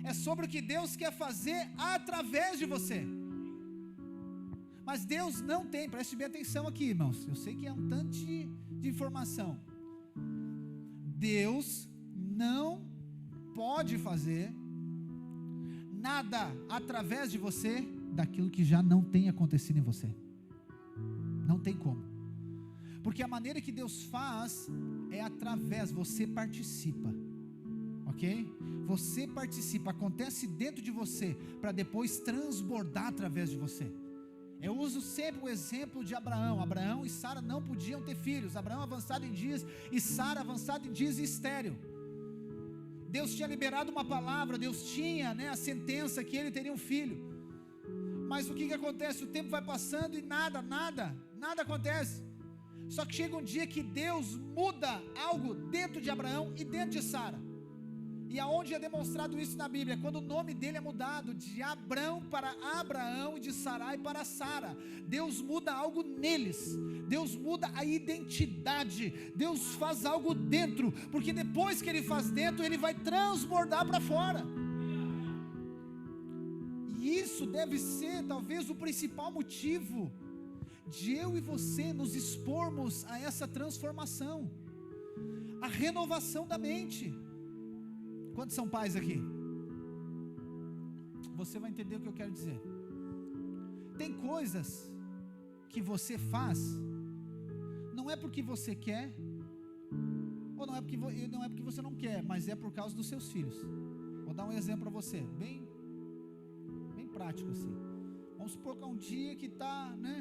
A: É sobre o que Deus quer fazer através de você. Mas Deus não tem, preste bem atenção aqui, irmãos. Eu sei que é um tanto de informação. Deus não pode fazer nada através de você daquilo que já não tem acontecido em você. Não tem como. Porque a maneira que Deus faz é através, você participa. Ok? Você participa, acontece dentro de você, para depois transbordar através de você. Eu uso sempre o exemplo de Abraão. Abraão e Sara não podiam ter filhos. Abraão avançado em dias e Sara avançada em dias e estéril. Deus tinha liberado uma palavra, Deus tinha, a sentença que ele teria um filho. Mas o que acontece? O tempo vai passando e nada acontece. Só que chega um dia que Deus muda algo dentro de Abraão e dentro de Sara. E aonde é demonstrado isso na Bíblia? Quando o nome dele é mudado de Abrão para Abraão e de Sarai para Sara. Deus muda algo neles. Deus muda a identidade. Deus faz algo dentro, porque depois que ele faz dentro, ele vai transbordar para fora. E isso deve ser talvez o principal motivo de eu e você nos expormos a essa transformação, a renovação da mente. Quantos são pais aqui? Você vai entender o que eu quero dizer. Tem coisas que você faz não é porque você quer, ou não é porque você não quer, mas é por causa dos seus filhos. Vou dar um exemplo para você, bem prático assim. Vamos supor que é um dia que está, né?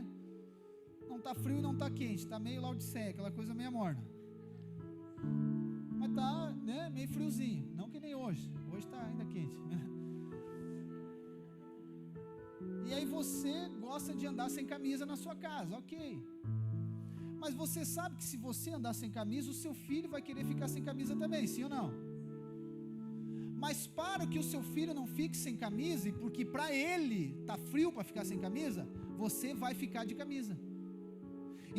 A: Não está frio e não está quente, está meio Laodiceia, aquela coisa meio morna. Mas está, né, meio friozinho, não que nem hoje está ainda quente, né? E aí você gosta de andar sem camisa na sua casa, ok. Mas você sabe que se você andar sem camisa, o seu filho vai querer ficar sem camisa também, sim ou não? Mas para que o seu filho não fique sem camisa, e porque para ele está frio para ficar sem camisa, você vai ficar de camisa.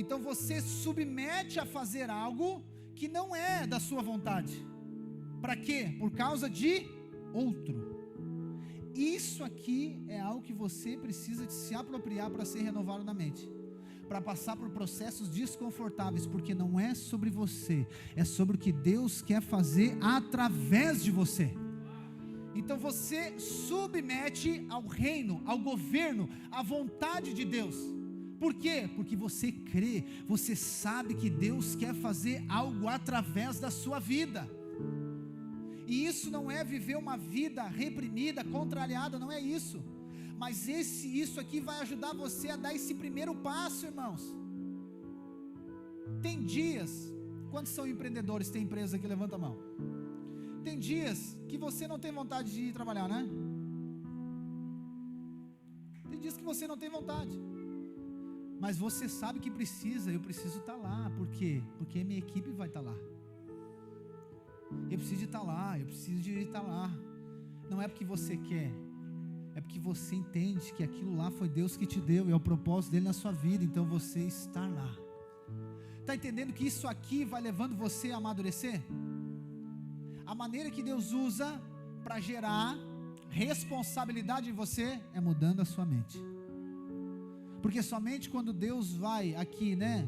A: Então você submete a fazer algo que não é da sua vontade. Para quê? Por causa de outro. Isso aqui é algo que você precisa de se apropriar para ser renovado na mente, para passar por processos desconfortáveis, porque não é sobre você, é sobre o que Deus quer fazer através de você. Então você submete ao reino, ao governo, à vontade de Deus. Por quê? Porque você crê, você sabe que Deus quer fazer algo através da sua vida. E isso não é viver uma vida reprimida, contrariada, não é isso. Mas isso aqui vai ajudar você a dar esse primeiro passo, irmãos. Tem dias, quantos são empreendedores, tem empresa que levanta a mão? Tem dias que você não tem vontade de ir trabalhar, né? Tem dias que você não tem vontade, mas você sabe que eu preciso estar lá. Por quê? Porque a minha equipe vai estar lá. Eu preciso de estar lá, eu preciso de estar lá. Não é porque você quer, é porque você entende que aquilo lá foi Deus que te deu, é o propósito dele na sua vida, então você está lá. Está entendendo que isso aqui vai levando você a amadurecer? A maneira que Deus usa para gerar responsabilidade em você é mudando a sua mente. Porque somente quando Deus vai aqui, né,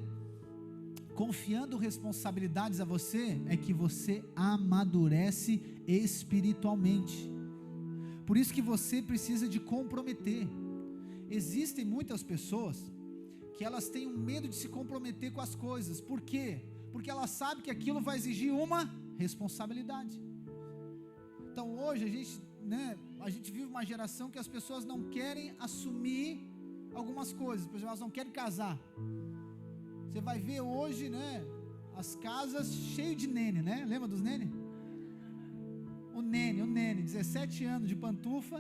A: confiando responsabilidades a você, é que você amadurece espiritualmente. Por isso que você precisa de comprometer. Existem muitas pessoas que elas têm um medo de se comprometer com as coisas. Por quê? Porque elas sabem que aquilo vai exigir uma responsabilidade. Então hoje a gente vive uma geração que as pessoas não querem assumir algumas coisas. Por exemplo, elas não querem casar. Você vai ver hoje, né, as casas cheias de nene, né? Lembra dos nene? O nene, 17 anos de pantufa,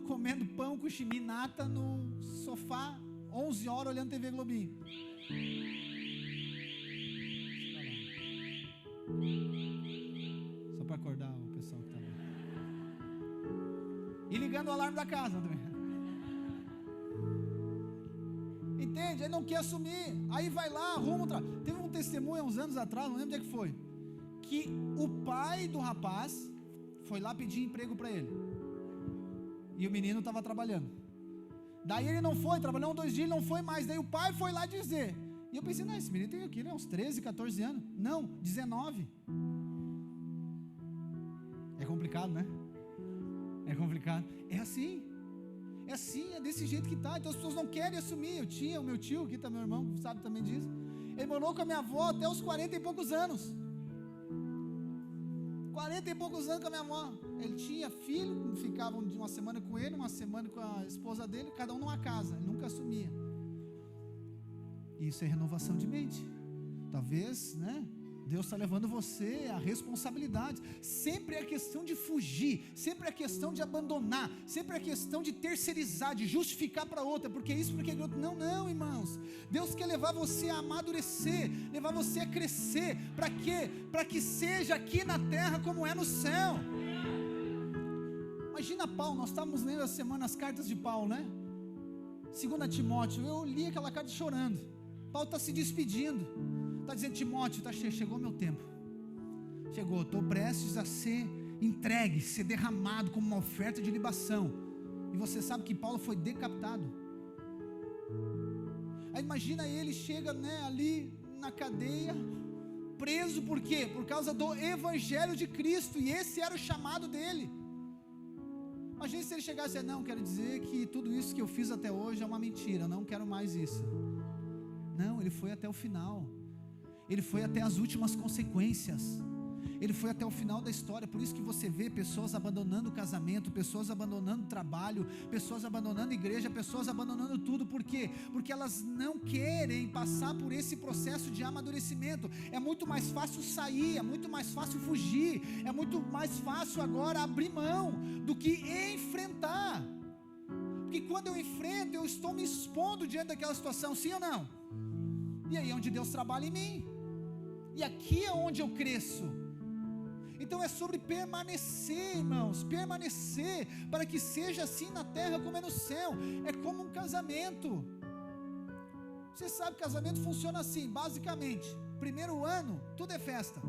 A: comendo pão com chiminata no sofá, 11 horas olhando TV Globinho. Só para acordar o pessoal que está lá. E ligando o alarme da casa também. Entende? Aí não quer assumir. Aí vai lá, arruma. Teve um testemunho há uns anos atrás, não lembro onde é que foi, que o pai do rapaz foi lá pedir emprego para ele. E o menino estava trabalhando. Daí ele não foi, trabalhou 2 dias, ele não foi mais. Daí o pai foi lá dizer. E eu pensei, não, esse menino tem aqui, né, uns 13, 14 anos. Não, 19. É complicado, né? É complicado. É assim, é desse jeito que está. Então as pessoas não querem assumir. O meu tio, aqui está meu irmão, sabe também disso. Ele morou com a minha avó até os 40 e poucos anos. 40 e poucos anos com a minha avó. Ele tinha filho, ficavam de uma semana com ele, uma semana com a esposa dele, cada um numa casa. Ele nunca assumia. Isso é renovação de mente. Talvez, né, Deus está levando você a responsabilidade. Sempre é questão de fugir, sempre é questão de abandonar, sempre é questão de terceirizar, de justificar para outra, porque isso, porque aquilo. Não, irmãos. Deus quer levar você a amadurecer, levar você a crescer. Para quê? Para que seja aqui na terra como é no céu. Imagina Paulo, nós estávamos lendo essa semana as cartas de Paulo, né? 2 Timóteo, eu li aquela carta chorando. Paulo está se despedindo, está dizendo: Timóteo, chegou meu tempo, chegou, estou prestes a ser entregue, ser derramado como uma oferta de libação. E você sabe que Paulo foi decapitado. Aí imagina ele, chega, né, ali na cadeia, preso. Por quê? Por causa do evangelho de Cristo, e esse era o chamado dele. Imagine se ele chegasse e não, quero dizer que tudo isso que eu fiz até hoje é uma mentira, eu não quero mais isso. Não, ele foi até o final, ele foi até as últimas consequências, ele foi até o final da história. Por isso que você vê pessoas abandonando o casamento, pessoas abandonando o trabalho, pessoas abandonando a igreja, pessoas abandonando tudo. Por quê? Porque elas não querem passar por esse processo de amadurecimento. É muito mais fácil sair, é muito mais fácil fugir, é muito mais fácil agora abrir mão do que enfrentar. Porque quando eu enfrento, eu estou me expondo diante daquela situação, sim ou não? E aí é onde Deus trabalha em mim, e aqui é onde eu cresço. Então é sobre permanecer, irmãos, permanecer, para que seja assim na terra como é no céu. É como um casamento. Você sabe que casamento funciona assim, basicamente. Primeiro ano, tudo é festa.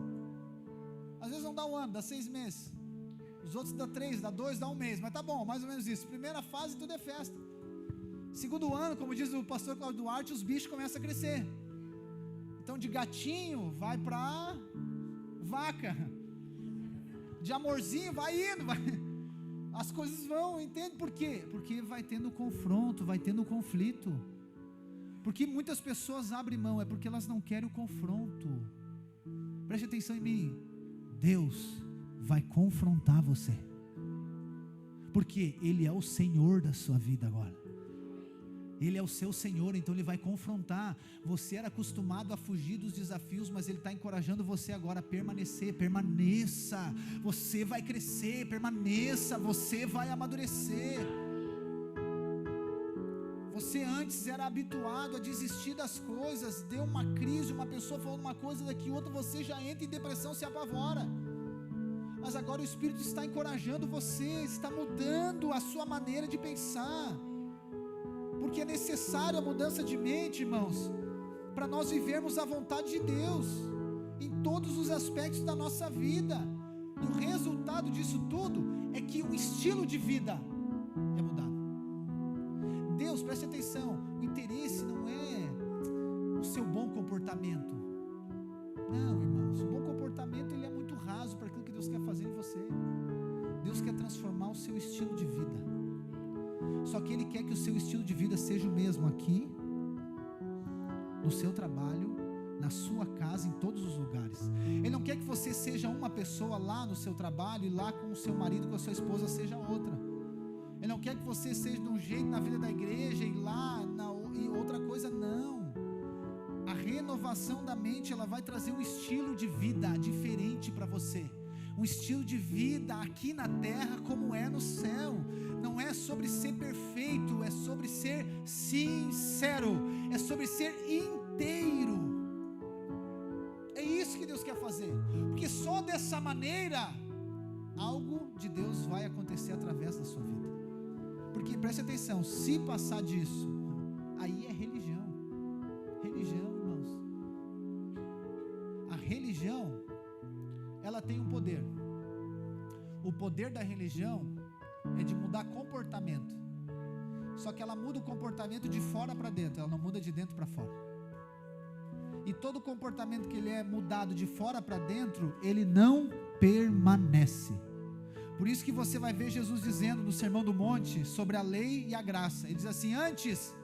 A: Às vezes não dá um ano, dá 6 meses. Os outros dá 3, dá 2, dá 1 mês, mas tá bom, mais ou menos isso. Primeira fase, tudo é festa. Segundo ano, como diz o pastor Cláudio Duarte, os bichos começam a crescer. Então de gatinho vai para vaca, de amorzinho vai indo, as coisas vão, entende por quê? Porque vai tendo confronto, vai tendo conflito. Porque muitas pessoas abrem mão, é porque elas não querem o confronto. Preste atenção em mim, Deus vai confrontar você, porque Ele é o Senhor da sua vida agora. Ele é o seu Senhor, então Ele vai confrontar. Você era acostumado a fugir dos desafios, mas Ele está encorajando você agora a permanecer. Permaneça, você vai crescer, permaneça, você vai amadurecer. Você antes era habituado a desistir das coisas, deu uma crise, uma pessoa falando uma coisa, daqui outra você já entra em depressão, se apavora. Mas agora o Espírito está encorajando você, está mudando a sua maneira de pensar. Porque é necessário a mudança de mente, irmãos, para nós vivermos a vontade de Deus, em todos os aspectos da nossa vida. E o resultado disso tudo, é que o estilo de vida é mudado. Deus, preste atenção, o interesse não é o seu bom comportamento. Não, irmãos, o bom comportamento ele é muito raso para aquilo que Deus quer fazer em você. Deus quer transformar o seu estilo de vida. Só que Ele quer que o seu estilo de vida seja o mesmo aqui, no seu trabalho, na sua casa, em todos os lugares. Ele não quer que você seja uma pessoa lá no seu trabalho, e lá com o seu marido, com a sua esposa seja outra. Ele não quer que você seja de um jeito na vida da igreja, e lá e outra coisa, não. A renovação da mente, ela vai trazer um estilo de vida diferente para você. Um estilo de vida aqui na terra como é no céu. Não é sobre ser perfeito, é sobre ser sincero, é sobre ser inteiro. É isso que Deus quer fazer, porque só dessa maneira algo de Deus vai acontecer através da sua vida. Porque preste atenção, se passar disso, aí é religião. Religião, irmãos, a religião, ela tem um poder. O poder da religião é de mudar comportamento. Só que ela muda o comportamento de fora para dentro, ela não muda de dentro para fora. E todo comportamento que ele é mudado de fora para dentro, ele não permanece. Por isso que você vai ver Jesus dizendo no Sermão do Monte sobre a lei e a graça. Ele diz assim: antes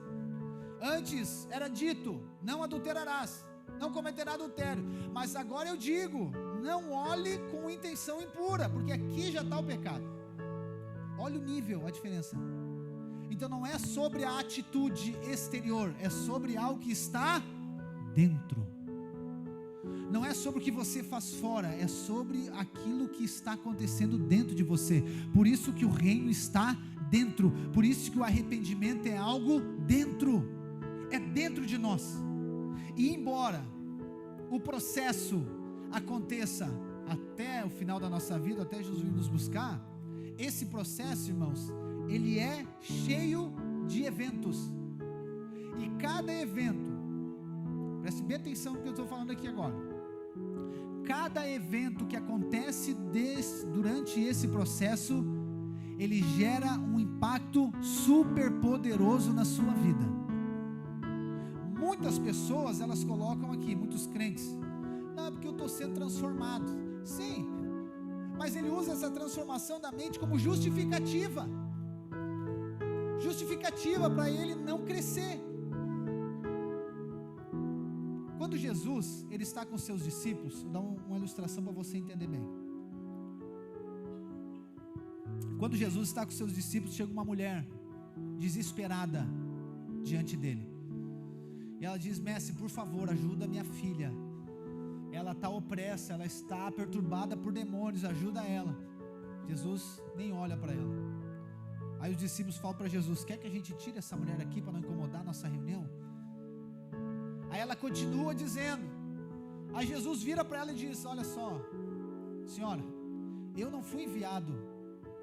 A: era dito, não adulterarás, não cometerá adultério, mas agora eu digo, não olhe com intenção impura, porque aqui já está o pecado. Olha o nível, a diferença. Então não é sobre a atitude exterior, é sobre algo que está dentro. Não é sobre o que você faz fora, é sobre aquilo que está acontecendo dentro de você. Por isso que o reino está dentro, por isso que o arrependimento é algo dentro, é dentro de nós. E embora o processo aconteça até o final da nossa vida, até Jesus vir nos buscar, esse processo, irmãos, ele é cheio de eventos. E cada evento, preste bem atenção no que eu estou falando aqui agora. Cada evento que acontece durante esse processo, ele gera um impacto super poderoso na sua vida. Muitas pessoas, elas colocam aqui, muitos crentes, não, porque eu estou sendo transformado. Sim, mas ele usa essa transformação da mente como justificativa para ele não crescer. Quando Jesus ele está com seus discípulos, vou dar uma ilustração para você entender bem. Quando Jesus está com seus discípulos, chega uma mulher desesperada diante dele, e ela diz: mestre, por favor, ajuda minha filha, ela está opressa, ela está perturbada por demônios, ajuda ela. Jesus nem olha para ela. Aí os discípulos falam para Jesus: quer que a gente tire essa mulher aqui para não incomodar a nossa reunião? Aí ela continua dizendo, aí Jesus vira para ela e diz: olha só, senhora, eu não fui enviado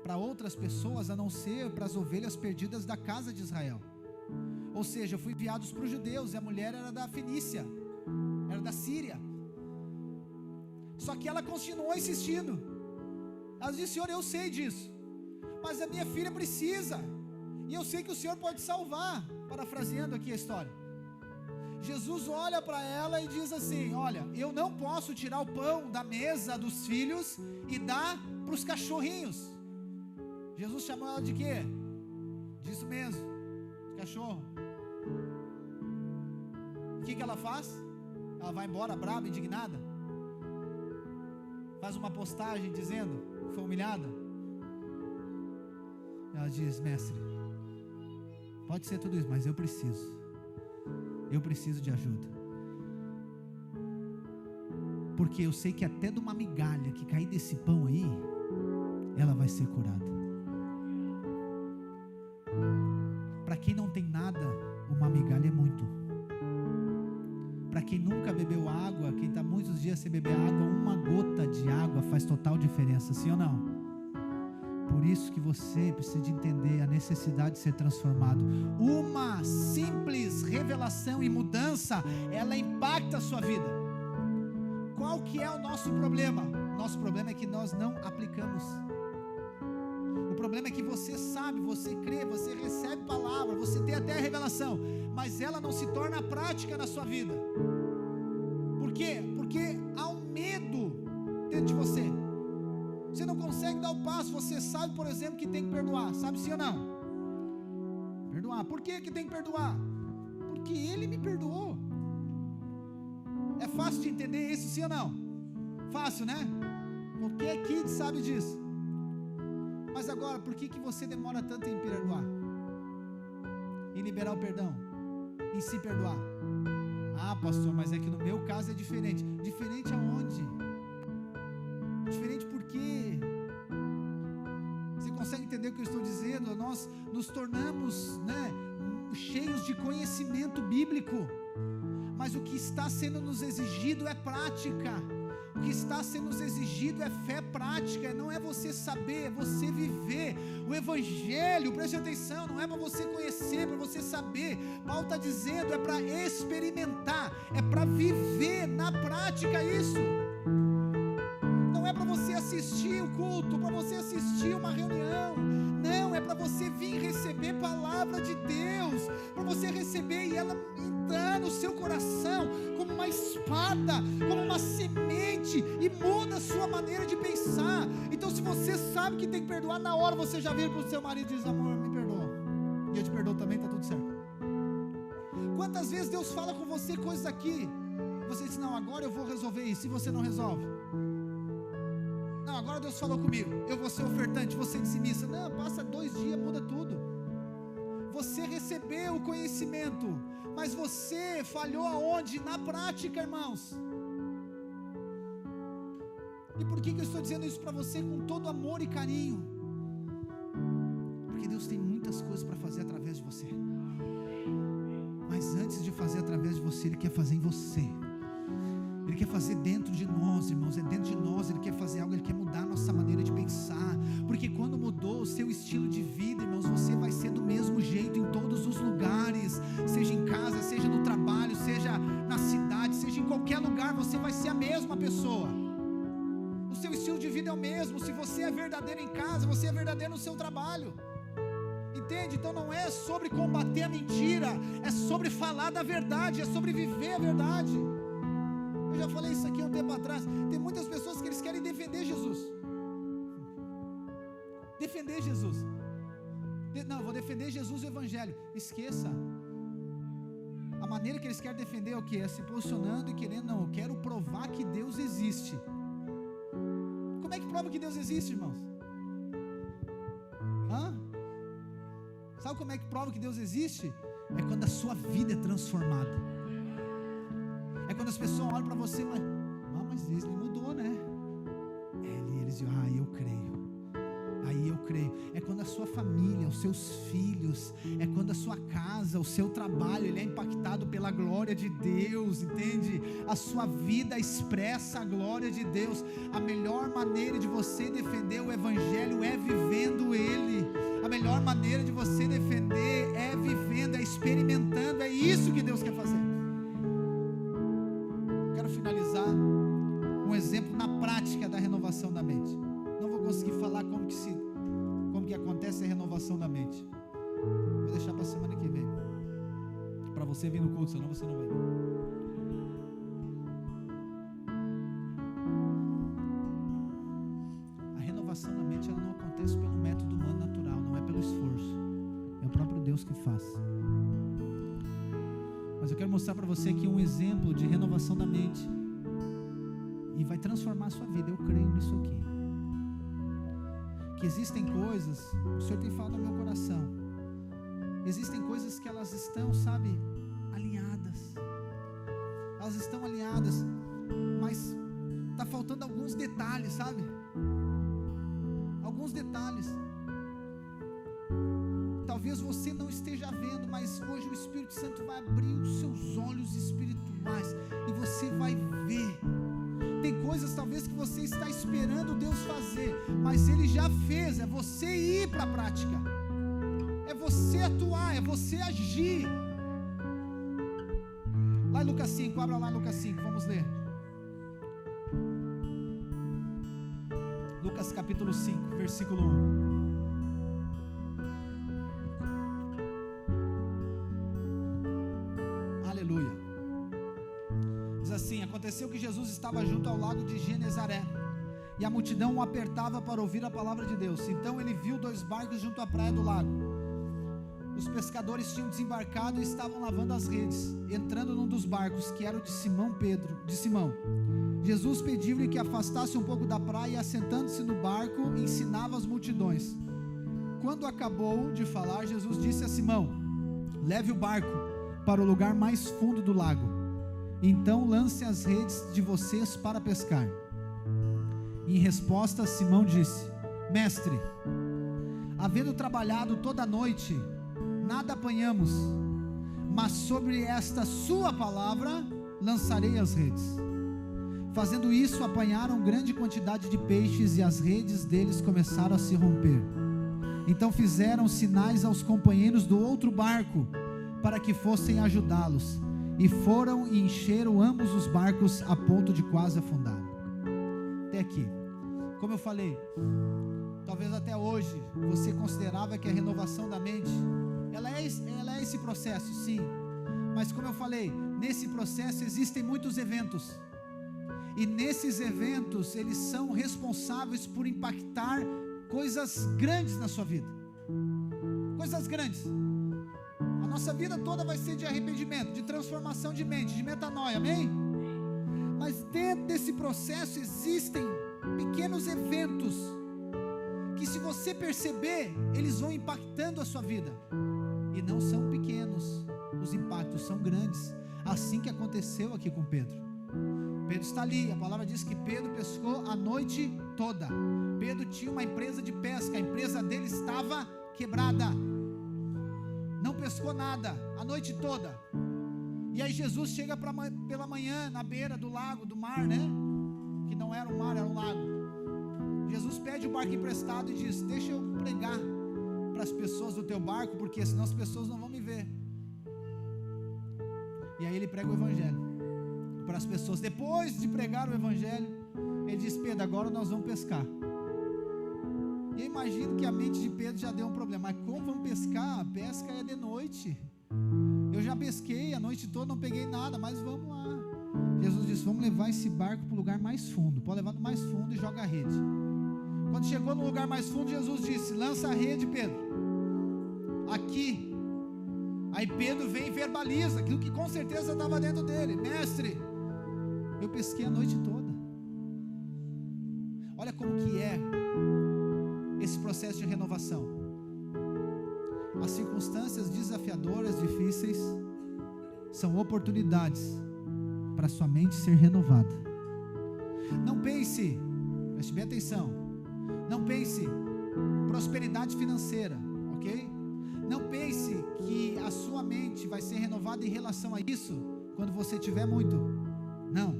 A: para outras pessoas a não ser para as ovelhas perdidas da casa de Israel. Ou seja, eu fui enviado para os judeus, e a mulher era da Fenícia, era da Síria. Só que ela continuou insistindo. Ela disse: Senhor, eu sei disso, mas a minha filha precisa, e eu sei que o Senhor pode salvar. Parafraseando aqui a história, Jesus olha para ela e diz assim: olha, eu não posso tirar o pão da mesa dos filhos e dar para os cachorrinhos. Jesus chamou ela de quê? Disso mesmo, de cachorro. O que ela faz? Ela vai embora brava, indignada, faz uma postagem dizendo que foi humilhada. Ela diz: mestre, pode ser tudo isso, mas eu preciso de ajuda, porque eu sei que até de uma migalha que cair desse pão aí, ela vai ser curada. Para quem não tem nada, uma migalha é muito. Para quem nunca bebeu água, quem está muitos dias sem beber água, uma gota de água faz total diferença, sim ou não? Por isso que você precisa de entender a necessidade de ser transformado. Uma simples revelação e mudança, ela impacta a sua vida. Qual que é o nosso problema? Nosso problema é que nós não aplicamos. O problema é que você sabe, você crê, você recebe palavra, você tem até a revelação, mas ela não se torna prática na sua vida. Por quê? Porque há um medo dentro de você. Você não consegue dar o passo. Você sabe, por exemplo, que tem que perdoar. Sabe sim ou não? Perdoar. Por que tem que perdoar? Porque Ele me perdoou. É fácil de entender isso, sim ou não? Fácil, né? Qualquer kid sabe disso. Mas agora, por que você demora tanto em perdoar? Em liberar o perdão? Em se perdoar? Ah, pastor, mas é que no meu caso é diferente. Diferente aonde? Diferente por quê? Você consegue entender o que eu estou dizendo? Nós nos tornamos, cheios de conhecimento bíblico, mas o que está sendo nos exigido é prática. O que está sendo nos exigido é fé prática. Não é você saber, é você viver. O Evangelho, preste atenção, não é para você conhecer, para você saber. Paulo está dizendo, é para experimentar, é para viver na prática isso. Não é para você assistir o culto, para você assistir uma reunião. Não, é para você vir receber palavra de Deus, para você receber e ela entrar no seu coração como uma espada, como uma semente, e muda a sua maneira de pensar. Então, se você sabe que tem que perdoar, na hora você já vira para o seu marido e diz: amor, me perdoa, e eu te perdoo também, está tudo certo. Quantas vezes Deus fala com você coisas aqui, você diz: não, agora eu vou resolver isso, e você não resolve. Não, agora Deus falou comigo, eu vou ser ofertante, vou ser dizimista. Não, passa 2 dias, muda tudo. Você recebeu o conhecimento, mas você falhou aonde? Na prática, irmãos. E por que eu estou dizendo isso para você com todo amor e carinho? Porque Deus tem muitas coisas para fazer através de você, mas antes de fazer através de você, Ele quer fazer em você. Ele quer fazer dentro de nós, irmãos. É dentro de nós, Ele quer fazer algo. Ele quer mudar a nossa maneira de pensar. Porque quando mudou o seu estilo de vida, irmãos, você vai ser do mesmo jeito em todos os lugares. Seja em casa, seja no trabalho, seja na cidade, seja em qualquer lugar, você vai ser a mesma pessoa. O seu estilo de vida é o mesmo. Se você é verdadeiro em casa, você é verdadeiro no seu trabalho. Entende? Então não é sobre combater a mentira, é sobre falar da verdade, é sobre viver a verdade. Eu já falei isso aqui um tempo atrás. Tem muitas pessoas que eles querem defender Jesus. defender Jesus. Não, eu vou defender Jesus e o Evangelho. Esqueça. A maneira que eles querem defender é o que? É se posicionando e querendo, não, eu quero provar que Deus existe. Como é que prova que Deus existe, irmãos? Sabe como é que prova que Deus existe? É quando a sua vida é transformada. É quando as pessoas olham para você, mas ele mudou, né? Eles dizem, eu creio. Aí eu creio. É quando a sua família, os seus filhos, é quando a sua casa, o seu trabalho, ele é impactado pela glória de Deus, entende? A sua vida expressa a glória de Deus. A melhor maneira de você defender o Evangelho é vivendo ele. A melhor maneira de você defender é vivendo, é experimentando. É isso que Deus quer fazer. Quero finalizar um exemplo na prática da renovação da mente. Não vou conseguir falar como que acontece a renovação da mente. Vou deixar para a semana que vem, para você vir no culto, senão você não vai vir. A renovação da mente, ela não acontece pelo método humano natural, não é pelo esforço, é o próprio Deus que faz. Mas eu quero mostrar para você aqui um exemplo de renovação da mente, e vai transformar a sua vida. Eu creio nisso aqui. Que existem coisas, o Senhor tem falado no meu coração, existem coisas que elas estão, sabe, alinhadas, mas está faltando alguns detalhes, sabe, alguns detalhes, talvez você não esteja vendo, mas hoje o Espírito Santo vai abrir os seus olhos espirituais, e você vai ver. Tem coisas talvez que você está esperando Deus fazer, mas Ele já fez. É você ir para a prática, é você atuar, é você agir. Lá em Lucas 5, abra lá em Lucas 5, vamos ler. Lucas capítulo 5, versículo 1. Aleluia. Assim, aconteceu que Jesus estava junto ao lago de Genezaré, e a multidão o apertava para ouvir a palavra de Deus. Então ele viu 2 barcos junto à praia do lago. Os pescadores tinham desembarcado e estavam lavando as redes. Entrando num dos barcos, que era o de Simão, Jesus pediu-lhe que afastasse um pouco da praia, e assentando-se no barco, ensinava as multidões. Quando acabou de falar, Jesus disse a Simão: leve o barco para o lugar mais fundo do lago, então lancem as redes de vocês para pescar. Em resposta, Simão disse: mestre, havendo trabalhado toda a noite, nada apanhamos, mas sobre esta sua palavra lançarei as redes. Fazendo isso, apanharam grande quantidade de peixes, e as redes deles começaram a se romper. Então fizeram sinais aos companheiros do outro barco para que fossem ajudá-los, e foram e encheram ambos os barcos a ponto de quase afundar. Até aqui. Como eu falei, talvez até hoje você considerava que a renovação da mente, ela é esse processo, sim. Mas como eu falei, nesse processo existem muitos eventos. E nesses eventos, eles são responsáveis por impactar coisas grandes na sua vida. Coisas grandes. A nossa vida toda vai ser de arrependimento, de transformação de mente, de metanoia, amém? Mas dentro desse processo existem pequenos eventos que, se você perceber, eles vão impactando a sua vida. E não são pequenos, os impactos são grandes. Assim que aconteceu aqui com Pedro. Pedro está ali, a palavra diz que Pedro pescou a noite toda. Pedro tinha uma empresa de pesca, a empresa dele estava quebrada, não pescou nada a noite toda. E aí Jesus chega pela manhã na beira do lago, do mar, né? Que não era um mar, era um lago. Jesus pede o barco emprestado e diz: deixa eu pregar para as pessoas do teu barco, porque senão as pessoas não vão me ver. E aí ele prega o evangelho para as pessoas. Depois de pregar o evangelho, ele diz: Pedro, agora nós vamos pescar. E eu imagino que a mente de Pedro já deu um problema. Mas como vamos pescar? A pesca é de noite. Eu já pesquei a noite toda, não peguei nada, mas vamos lá. Jesus disse: vamos levar esse barco para o lugar mais fundo. Pode levar no mais fundo e joga a rede. Quando chegou no lugar mais fundo, Jesus disse: lança a rede, Pedro, aqui. Aí Pedro vem e verbaliza aquilo que com certeza estava dentro dele: mestre, eu pesquei a noite toda. Olha como que é esse processo de renovação. As circunstâncias desafiadoras, difíceis, são oportunidades para sua mente ser renovada. Não pense, preste bem atenção, não pense prosperidade financeira, ok? Não pense que a sua mente vai ser renovada em relação a isso quando você tiver muito. Não,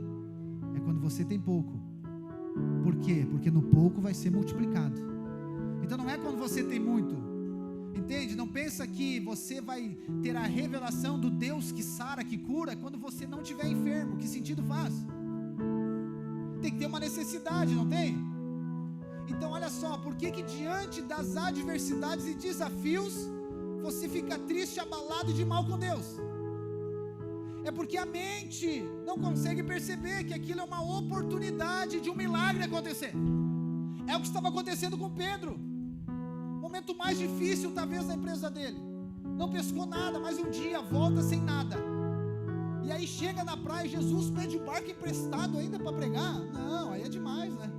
A: é quando você tem pouco. Por quê? Porque no pouco vai ser multiplicado. Então não é quando você tem muito, entende? Não pensa que você vai ter a revelação do Deus que sara, que cura, quando você não estiver enfermo. Que sentido faz? Tem que ter uma necessidade, não tem? Então olha só, por que diante das adversidades e desafios você fica triste, abalado e de mal com Deus? É porque a mente não consegue perceber que aquilo é uma oportunidade de um milagre acontecer. É o que estava acontecendo com Pedro. Momento mais difícil talvez da empresa dele, não pescou nada, mas um dia volta sem nada, e aí chega na praia, Jesus pede o barco emprestado ainda para pregar. Não, aí é demais, né?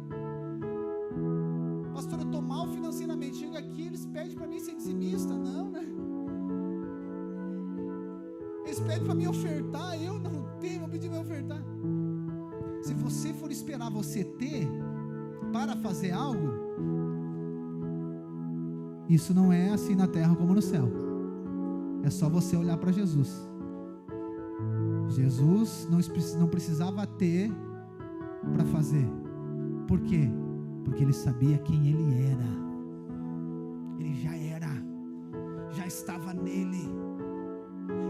A: Pastor, eu estou mal financeiramente, chega aqui, eles pedem para mim ser dizimista. Não, né? Eles pedem para mim ofertar, eu não tenho, vou pedir para ofertar. Se você for esperar você ter para fazer algo, isso não é assim na terra como no céu. É só você olhar para Jesus. Jesus não precisava ter para fazer. Por quê? Porque ele sabia quem ele era. Ele já era, já estava nele.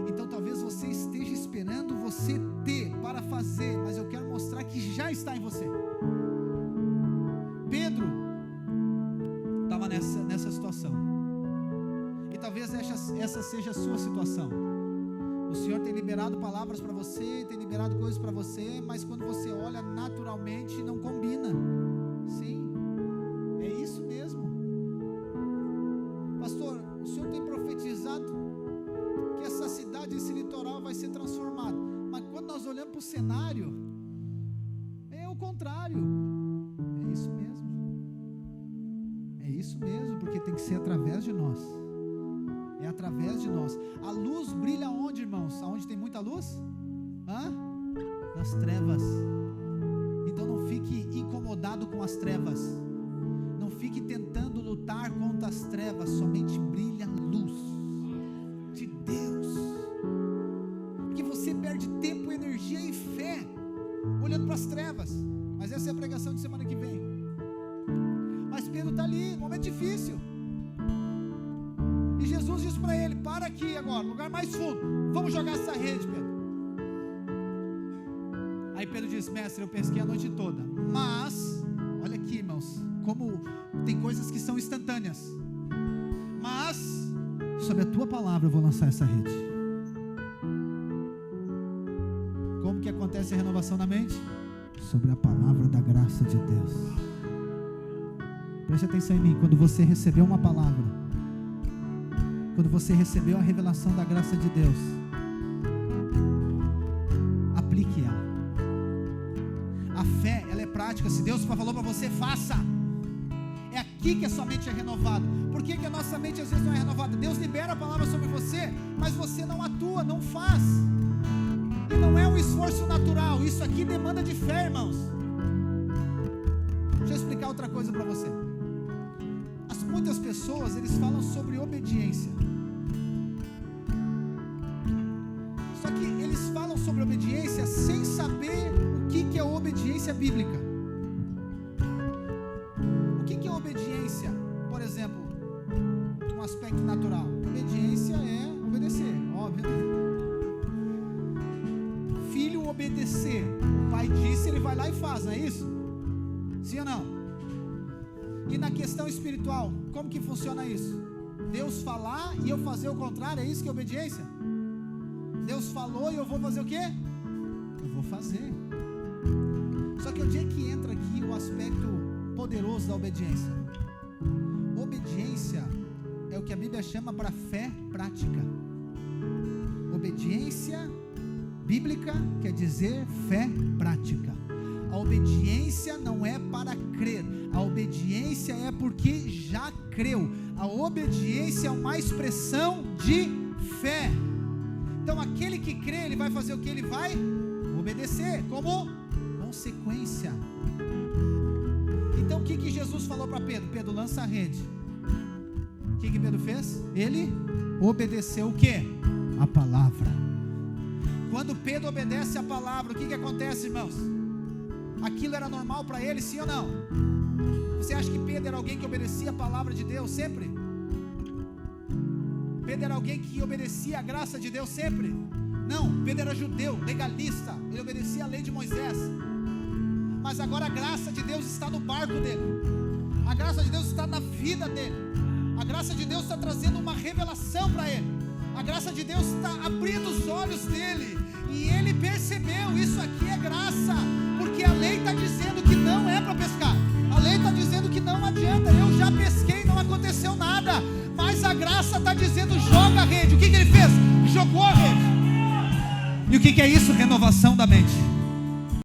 A: Então talvez você esteja esperando você ter para fazer, mas eu quero mostrar que já está em você. Pedro estava nessa situação, e talvez essa seja a sua situação. O Senhor tem liberado palavras para você, tem liberado coisas para você, mas quando você olha naturalmente não combina. Sim, é isso mesmo. Pastor, o Senhor tem profetizado que essa cidade, esse litoral vai ser transformado, mas quando nós olhamos para o cenário, é o contrário. É isso mesmo. É isso mesmo, porque tem que ser através de nós. É através de nós. A luz brilha onde, irmãos? Aonde tem muita luz? Nas trevas. Então não fique incomodado com as trevas. Não fique tentando lutar contra as trevas. Somente brilha a luz de Deus. Porque você perde tempo, energia e fé olhando para as trevas. Mas essa é a pregação de semana que vem. Mas Pedro está ali, momento difícil. E Jesus diz para ele: para aqui agora, lugar mais fundo, vamos jogar essa rede, Pedro. Aí Pedro diz: mestre, eu pesquei a noite toda, mas, olha aqui, irmãos, como tem coisas que são instantâneas, mas, sobre a tua palavra eu vou lançar essa rede. Como que acontece a renovação na mente? Sobre a palavra da graça de Deus. Preste atenção em mim, quando você recebeu uma palavra, quando você recebeu a revelação da graça de Deus, aplique ela. A fé, ela é prática. Se Deus falou para você, faça. É aqui que a sua mente é renovada. Por que a nossa mente às vezes não é renovada? Deus libera a palavra sobre você, mas você não atua, não faz. E não é um esforço natural. Isso aqui demanda de fé, irmãos. Deixa eu explicar outra coisa para você. Muitas pessoas, eles falam sobre obediência. Só que eles falam sobre obediência sem saber o que é obediência bíblica. O que é obediência? Por exemplo, um aspecto natural. Obediência é obedecer, óbvio. Filho obedecer. O pai disse, ele vai lá e faz, não é isso? Sim ou não? E na questão espiritual, como que funciona isso? Deus falar e eu fazer o contrário, é isso que é obediência? Deus falou e eu vou fazer o quê? Eu vou fazer. Só que onde é que entra aqui o aspecto poderoso da obediência? obediência é o que a Bíblia chama para fé prática. Obediência bíblica quer dizer fé prática. A obediência não é para crer, a obediência é porque já creu. A obediência é uma expressão de fé. Então aquele que crê, ele vai fazer o que? Ele vai obedecer como consequência. Então o que Jesus falou para Pedro? Pedro, lança a rede. O que Pedro fez? Ele obedeceu o que? A palavra. Quando Pedro obedece a palavra, o que acontece, irmãos? Aquilo era normal para ele, sim ou não? Você acha que Pedro era alguém que obedecia a palavra de Deus sempre? Pedro era alguém que obedecia a graça de Deus sempre? Não, Pedro era judeu, legalista, ele obedecia a lei de Moisés. Mas agora a graça de Deus está no barco dele, a graça de Deus está na vida dele, a graça de Deus está trazendo uma revelação para ele, a graça de Deus está abrindo os olhos dele, e ele percebeu, isso aqui é graça, porque a lei está dizendo que não é para pescar, a lei está dizendo que não adianta, eu já pesquei, não aconteceu nada, mas a graça está dizendo, joga a rede. O que ele fez? Jogou a rede. E o que é isso? Renovação da mente.